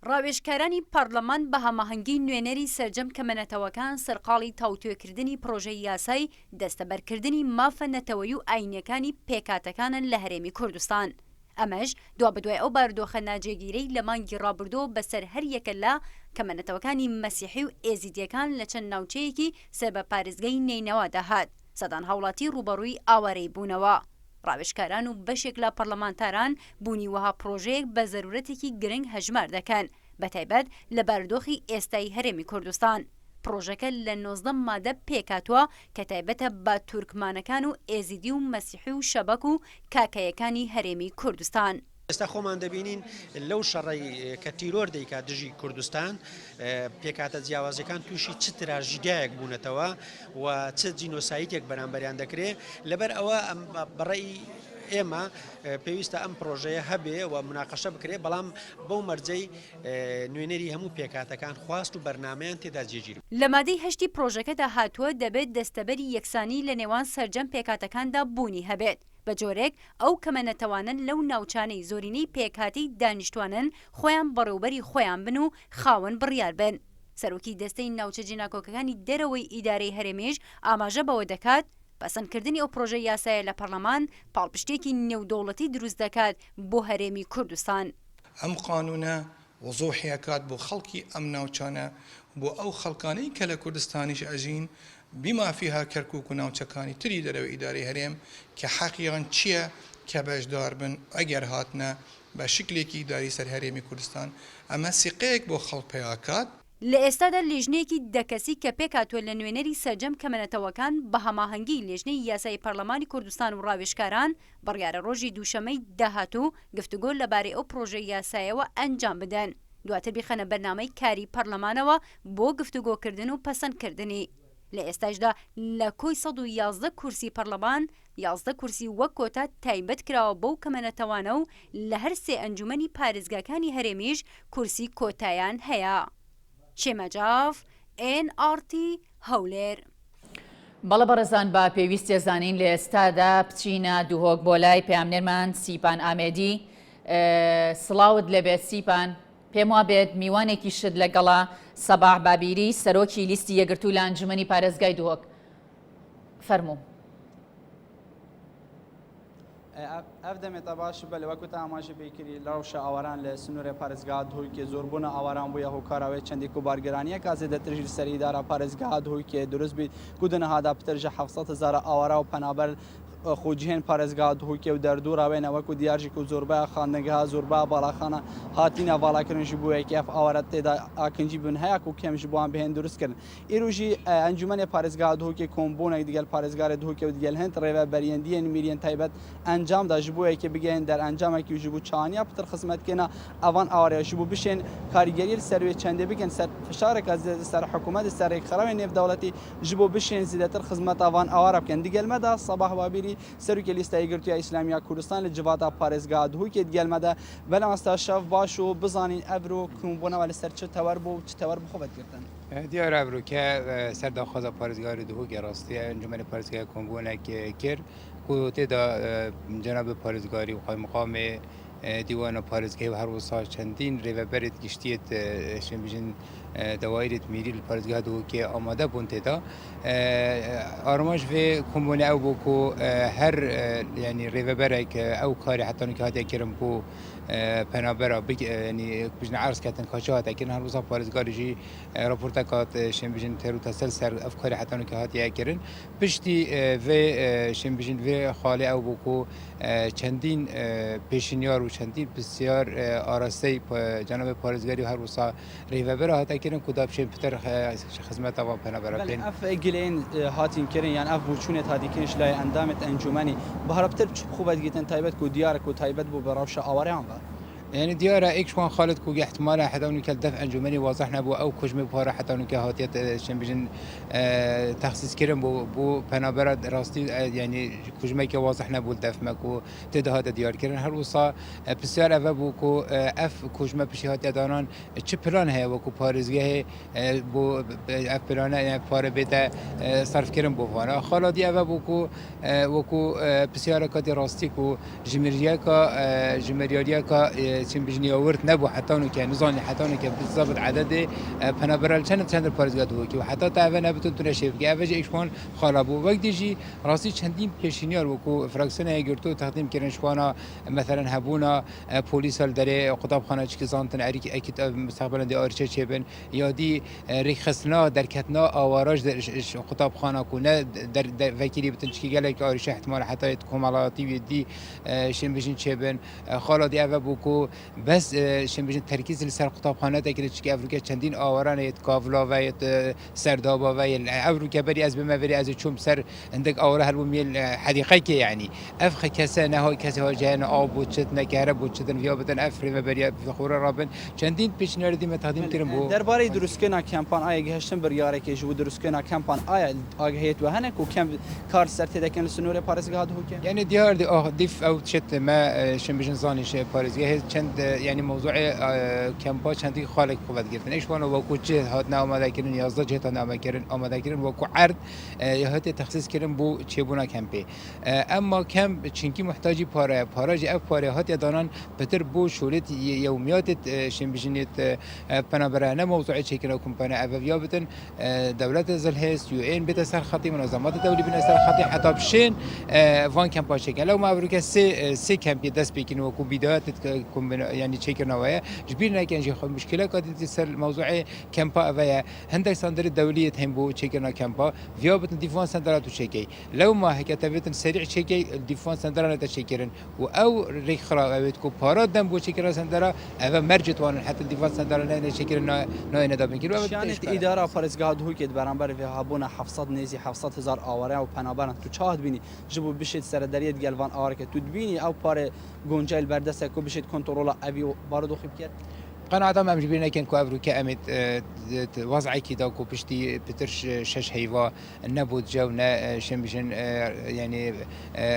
ڕاوێژکارانی پارلەمان بە هەماهەنگی نوێنەری سەرجەم کەمەنەتەوەکان سەرقاڵی تاوتوێکردنی پرۆژەی یاسای دەستەبەرکردنی مافە نەتەوەی و ئاینیەکانی پێکاتەکانن لە هەرێمی کوردستان. ئەمەش دوا بەدوای ئەو بارودۆخە ناجێگیرەی لە مانگی ڕابردۆ بەسەر هەر یەکە لە کەمەنەتەوەکانی مەسیحی و ئێزیدیەکان لە چەند ناوچەیەکی سەر بە پارێزگای نینەوە داهات سەدان هاوڵاتی ڕوبەڕووی ئاوارەی بوونەوە. ڕاوێژکاران و بەشێک لە پەرلەمانتاران بوونی وەها پرۆژەیەک بە زەرورەتێکی گرنگ هەژمار دەکەن بەتایبەت لە بارودۆخی ئێستای هەرێمی کوردستان. پرۆژەکە لە 19 مادە پێکاتوە کە تایبەتە بە تورکمانەکان و ئێزیدی و مەسیحی و شەبەک و کاکەیەکانی هەرێمی کوردستان. ئێستا خۆمان دەبینین لەو شەڕی کە تیرۆر دەیکات دژی کوردستان پێکاتە جیاوازەکان تووشی چ تراژیدایەک بوونەتەوە و چ جینۆسایتێک بەرامبەریان دەکرێت لەبەر ئەوە بەڕێی ئێمە پێویستە ئەم پرۆژەیە هەبێ و مناقەشە بکرێت بەڵام بەو مەرجەی نوێنەری هەموو پێکاتەکان خواست و بەرنامەیان تێدا جێگیر. لە مادەی هەشتی پرۆژەکەدا هاتووە دەبێت دەستەبەری یەکسانی لە نێوان سەرجەم پێکاتەکاندا بوونی هەبێت. بە جۆرێک ئەو کەمەنەتەوانن لەو ناوچانەی زۆرینەی پێکاتی دانیشتوانن خۆیان بەڕێوبەری خۆیان بن و خاوەن بڕیار بن. سەرۆکی دەستەی ناوچە جیناکۆکەکانی دەرەوەی ئیدارەی هەرێمیش ئاماژە بەوە دەکات پەسەندکردنی ئەو پرۆژەی یاسایە لە پەرلەمان پاڵپشتێکی نێودەوڵەتی دروست دەکات بۆ هەرێمی کوردستان. ئەم قانونە وەزوحیەکات بۆ خەڵکی ئەم ناوچانە بۆ ئەو خەڵکانەی کە لە کوردستانیش ئەژین بما فيها کەرکووک و ناوچەکانی تری دەرەوە ئیداری هەرێم کە حەقیان چییە کە بەشدار بن ئەگەر هاتنە بە شکلێکی ئیداری سەر هەرێمی کوردستان ئەمە سیقەیەک بۆ خەڵک پێیاکات. لە ئێستادا لیژنەیەکی دەکەسی کە پێکاتوە لە نوێنەری سەرجەم کەمەنەتەوەکان بە هەماهەنگی لیژنەی یاسای پەرلەمانی کوردستان و ڕاوێژکاران بڕیارە ڕۆژی دووشەمەی داهاتوو گفتوگۆ لەبارەی ئەو پرۆژەی یاسایەوە ئەنجام بدەن دواتر بیخەنە بەرنامەی کاری پەرلەمانەوە بۆ گفتوگۆکردن و پەسەندکردنی. لە ئێستاشدا لە کۆی 111 کورسی پەرلەمان 11 کورسی وەک کۆتا تایبەت کراوە بەو کەمەنەتەوانە و لە هەر سێ ئەنجومەنی پارێزگاکانی هەرێمیش کورسی کۆتایان هەیە. شێمەجاف NRT هەولێر. بەڵە بەڕێزان بە پێویستە زانین لە ئێستادا بچینە دووهۆک بۆ لای پامنێرمان سیپان ئامێدی. سڵاوت لەبێت سیپان، پێم وا بێت میوانێکی شت لەگەڵا سەباح بابیری سەرۆکی لیستی یەگرتوو لە ئەنجومەنی پارێزگای دووهۆک. فەرموو. ئەف دەمێتە باش بە لەوەکو تا ئاماژە بیکردی لە ڕەوشە ئاواران لە سنوورێ پارێزگا دووهۆکێ زۆربوونە ئاواران بووە هۆکاراوێت چەندێک و بارگەرانیە کازێ دەترژی سەریدارە پارێزگا دووهۆکێ دروست بیت گودنە هادا پترژە 700,000 ئاوارا و پەنابەر خۆجیهێن پارێزگا دووهۆکێ و دەردووراوێنە وەکو دیارژێک و زۆربە خاندنگەها زۆربە باڵاخانە هاتینە باڵاکردنژی بوو یەکێف ئاوارەت تێدا ئاکنجی بن هەیە و کێمژ بووان بهێن دروستکردن. ئیروژی ئەنجومەنێ پارێزگا دووهۆکێ کۆمبوونێک دیگەل پارێزگارە دووهۆکێ و دیگەل هەند ڕێوە بەریەندیە میریەن تایبەت ئەنجامدا ji بۆ یەکێ بگەین دەر ئەنجامێکی ji بوو چانیا پتر خزمەتکێنە ئەوان ئاوارەیە ji بوو بشێن کاریگەری سەروێ چەندێ بکەن سەر فشارێکە سەر حکوومەت سەرێکخەراوی نێودەوڵەتی ji بۆ بشێن زیاتر خزمەت ئەوان ئاوارە بکەن. دیگەلمەدا سەباح بابیری سەرۆکی لیستە یەکگرتووی ئیسلامیە کوردستان لە جڤاتا پارێزگا دووهۆکێ دیگەلمەدا بەلەمەستا شەف باش و بزانین ئەبرۆ کومبوونەوە لەسەر چ تەوەر بوو چ تەوەر بخۆبەتگرتن. دیارە ئەبروکە سەرداخوازە پارێزگاری دووهۆکێ ڕاستیە ئەنجومەنی پارێزگای کۆمبوونێک کرد و تێدا جەناب پارێزگاری و قایمقامێ دیوانە پارێزگای و هەروەسا چەندین ڕێوەبەرێت گشتیت شێنبژین دەوایرێت میری لە پارێزگا دووهۆکێ ئامادە بوون تێدا ئارماژ vê کومبوونە ئەو بوو ku هەر ینی ڕێوەبەرێک ئەو کاری حتانوکە هاتیە کرم بۆ پەنابەرە بژنە عرزکەتن کاچە هاتەکردن هەروەسا پارێزگاریژی راپۆرتەکات شێنبژین تێروتەسەل سەر ئەف کاری حتانوکە هاتیەکردن پشتی vê شێنبژین vê خاڵێ ئەو بوو ku چەندین پێشینیار و چەندین پرسیار ئاراستەی جەنابێ پارێزگاری و هەروەسا ڕێوەبەرە هاتەکردن ku دابشێن پتر خزمەتەوە پەنابەرە بکەین. ئەف گلێن هاتینکردن یان ئەف بووچوونێت هاتیکردنش لای ئەندامێت ئەنجومەنی بەهرەبتر چ خوبەتگیتن تایبەت و دیارە و تایبەت بوو بە ڕەوشە ئاوارەیان بە. يعني ديارة إيش وان خالد كوجي احتمالا حتى ونك الدفع أنجمني واضح نبو أو كوجمي بهارة حتى ونك هاتيت شنبجن تخصيص كرم بو بنابرة راستي يعني كوجمي كواضح نبو الدفع ماكو تده هذا ديار كرن هالوصا بسيار أفبو كو أف كوجمي بشي هاتي دانان تشبران هي وكو بارزجه بو أف بلانا يعني بار بيتا صرف كرم بو فانا خالدي أفبو كو وكو بسيار كاتي راستي كو جمريا كا چیم بجنی آورد نبود حتی اونو که نزانی حتی اونو که بالضبط عدد پنابرال چند پارێزگا دو که حتی تا اول نبتون تو نشیف که اوج ایشون خالبو وقت دیجی راستی چندین پیشینیار وکو فراکسیون گرتو تقدیم کردن شوانا مثلا هبونا پلیس هل داره قطابخانه چی زانتن اریک اکید مستقبلا دی آرچه چه بن یا دی ریخسنا درکتنا آواراج در قطابخانه کنه در وکیلی بتن چی گله که آرش احتمال حتی کمالاتی دی شن بجین چه بن خالا دی اول بکو بس شن بجین ترکیز لسر قطابخانه تکرد چی افریقا چندین آواران ایت کاولا و ایت سردابا و افریقا بری از بمبری از چوم سر عندك آوره هل بمیل حدیقه که یعنی افخ کسه نه کسی ها جهان آب بودشت نکهره بودشتن ویا بدن افری مبری فخوره رابن چندین پیشنهاد دی متقدم کردم بو درباره دروستکردن کمپان آیا گهشتن بریاره که جو دروستکردن کمپان آیا آگهیت و هنک و کم کار سرت دکن سنور پارێزگا هاتو که یعنی دیار دی ضيف او شت ما شن بجن زانش پارێزگا چند یعنی موضوع کمپا چندی خالق قوت گرفتن ایش وانو وکو چه هات آماده کردن 11 جهت آماده کردن وکو عرض هات تخصیص کردن بو چه بونا کمپی اما کم چنکی محتاجی پاراج اف پاره هات دانان بتر بو شورت یومیات شن بجنیت پنابرانه موضوع چه کنه کمپانی اویا بتن دولت زلهس یو ان بت سر خطی منظمات دولی بن سر خطی حتی بشین وان کمپا چه لو ما افریقا سه کمپی دست بکن و کو بدایت یعنی چه کنه ویا جبیر نکن جه مشکل کادی سر موضوع کمپا اویا هندک ساندر دولی هم بو چه کنه کمپا ویا بتن دیفان سندرات چه کی لو ما هكتبت سريع شيء الديفونس سندرا نتشكرن او ريخرا اويت كو بارات دم بو شكرا سندرا اوا مرجت وان حتى الديفونس سندرا نتشكرن نو ندابن كيلو شانت اداره پارێزگا هو که برانبر في هابونا 700 نيزي 700,000 آواره و پنابرن تو چاهد بینی جبو بشید سر دریت گلوان آواره که تو بینی او پاره گونجال بردسته کو بشید کنترل ابي بارو خوب کرد قناعة ما مجبرين لكن كوافرو كأمد وضعي كده كو بشتي بترش شش هيوا نبود جونا شمبشن يعني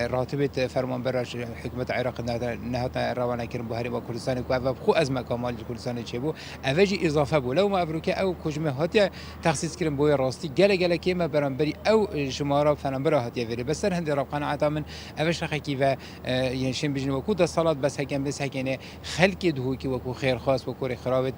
راتبة فرمان براش حكومة العراق نهاتنا روانا كرم بهاري وكردستان كوافا بخو أزمة كمال كردستان تشيبو أفاجي إضافة بو لو ما أفروكا أو كجمة هاتيا تخصيص كرم بوي راستي جلا كيما برانبري أو شمارة فرانبرا هاتيا فيري بس هندي راب قناعة من أفاش رخي كيفا يعني شمبشن وكود الصلاة بس هكين بس هكين خلق دهوكي وكو خير خاص وكو رخراوت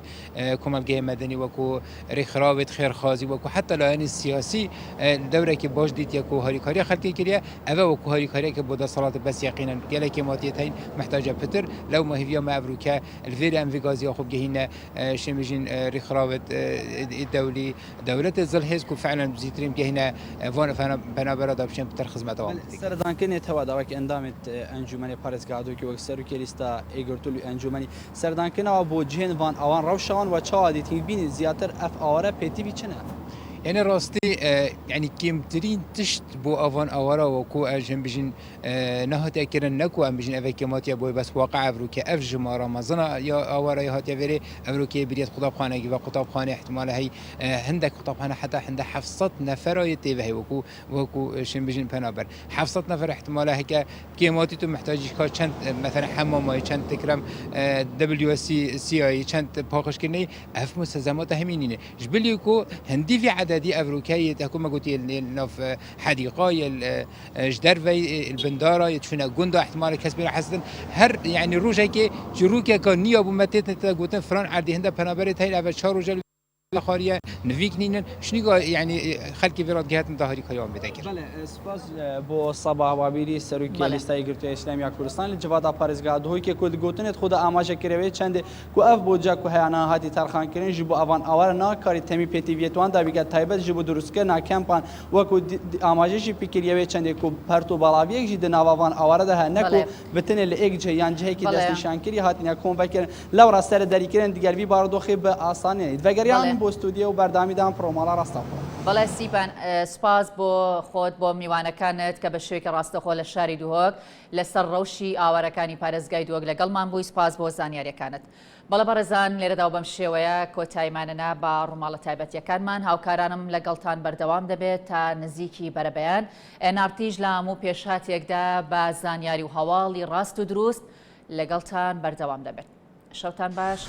كمالجي مدني وكو رخراوت خير خازي وكو حتى لاني السياسي الدورة كي باش ديت يكو هاريكاريا خلقي كريا أبا وكو هاريكاريا كبودا صلاة بس يقينا قال كماتيتين محتاجة بتر لو ما هي ما أبروكا الفير أم في غازي أخو جهينا شمجين رخراوت الدولي دولة الزلهز كو فعلا زيتريم جهينا فانا فانا بنابرة دابشين بتر خدمة سردان كني توا داوك اندامت انجمني پارێزگا كي وكسرو كيليستا ايغورتولو انجمني سردان كنا بو جهن وان اوان روشان و چادي تي بين زياتر اف اوره بيتي بيچنه يعني راستي يعني كيمترين تشت بو أفان أورا وكو أجن بجن نهات أكرن نكو أم بجن أفك ماتيا بوي بس واقع أفروكي أفج ما رمضان يا أورا يهات يفري أفروكي بريت خطاب خانة جوا خطاب خانة احتمال هي هندك خطاب خانة حتى عند حفصة نفر يتبعه وكو شن بجن بنابر حفصة نفر احتمال هيك كيماتي تو محتاج كان مثلا حمام ماي كان تكرم WSCI كان باقش كني أف مستلزمات همينينه جبليكو هندي في عدد دي أفروكية تكون موجودة في حديقة الجدرفي البندارة يتشوفنا جندا احتمال كسبنا حسنا هر يعني روجا كي جروكا كان نيابو متى تقولون فران عادي هندا بنابرت هاي أول شهر رجال خارية نفيك نينن شنو يعني خلق فيرات جهات ظاهري كيوم بتذكر. بله سپاس بو صباح وابيري سروكي لستای گرتو اسلامی کردستان لجواد پارێزگا هوی که کد گوتنت خود آماجه کروی چند کو اف بوجا کو هیانا هاتی ترخان کردن جبو اوان اوار نا کاری تمی پتیویتوان دا بیگه تایبت جبو درست کردن کمپان و کو آماجه جی پیکریوی چند کو پرتو بالاوی جی دناوان اوار ده نکو بتنه ل یک جهان جهه کی دست نشان کری هاتی نکوم بکر لو راستر داری کردن دیگر وی بار دوخی به آسانی وگریان بو استودیو و بردامی دام پرومالا راستاخو بەڵێ سیپان سپاس بۆ خۆت بۆ میوانەکانت کە بە شوێکی ڕاستەخۆ لە شاری دووهۆک لەسەر ڕەوشی ئاوارەکانی پارێزگای دووهۆک لەگەڵمان بووی سپاس بۆ زانیاریەکانت بەڵێ بەڕێزان لێرەدا و بەم شێوەیە کۆتایمانەنا با ڕووماڵە تایبەتیەکانمان هاوکارانم لەگەڵتان بەردەوام دەبێت تا نزیکی بەرەبەیان NRTیش لە هەموو پێشهاتێکدا بە زانیاری و هەواڵی ڕاست و دروست لەگەڵتان بەردەوام دەبێت شەوتان باش.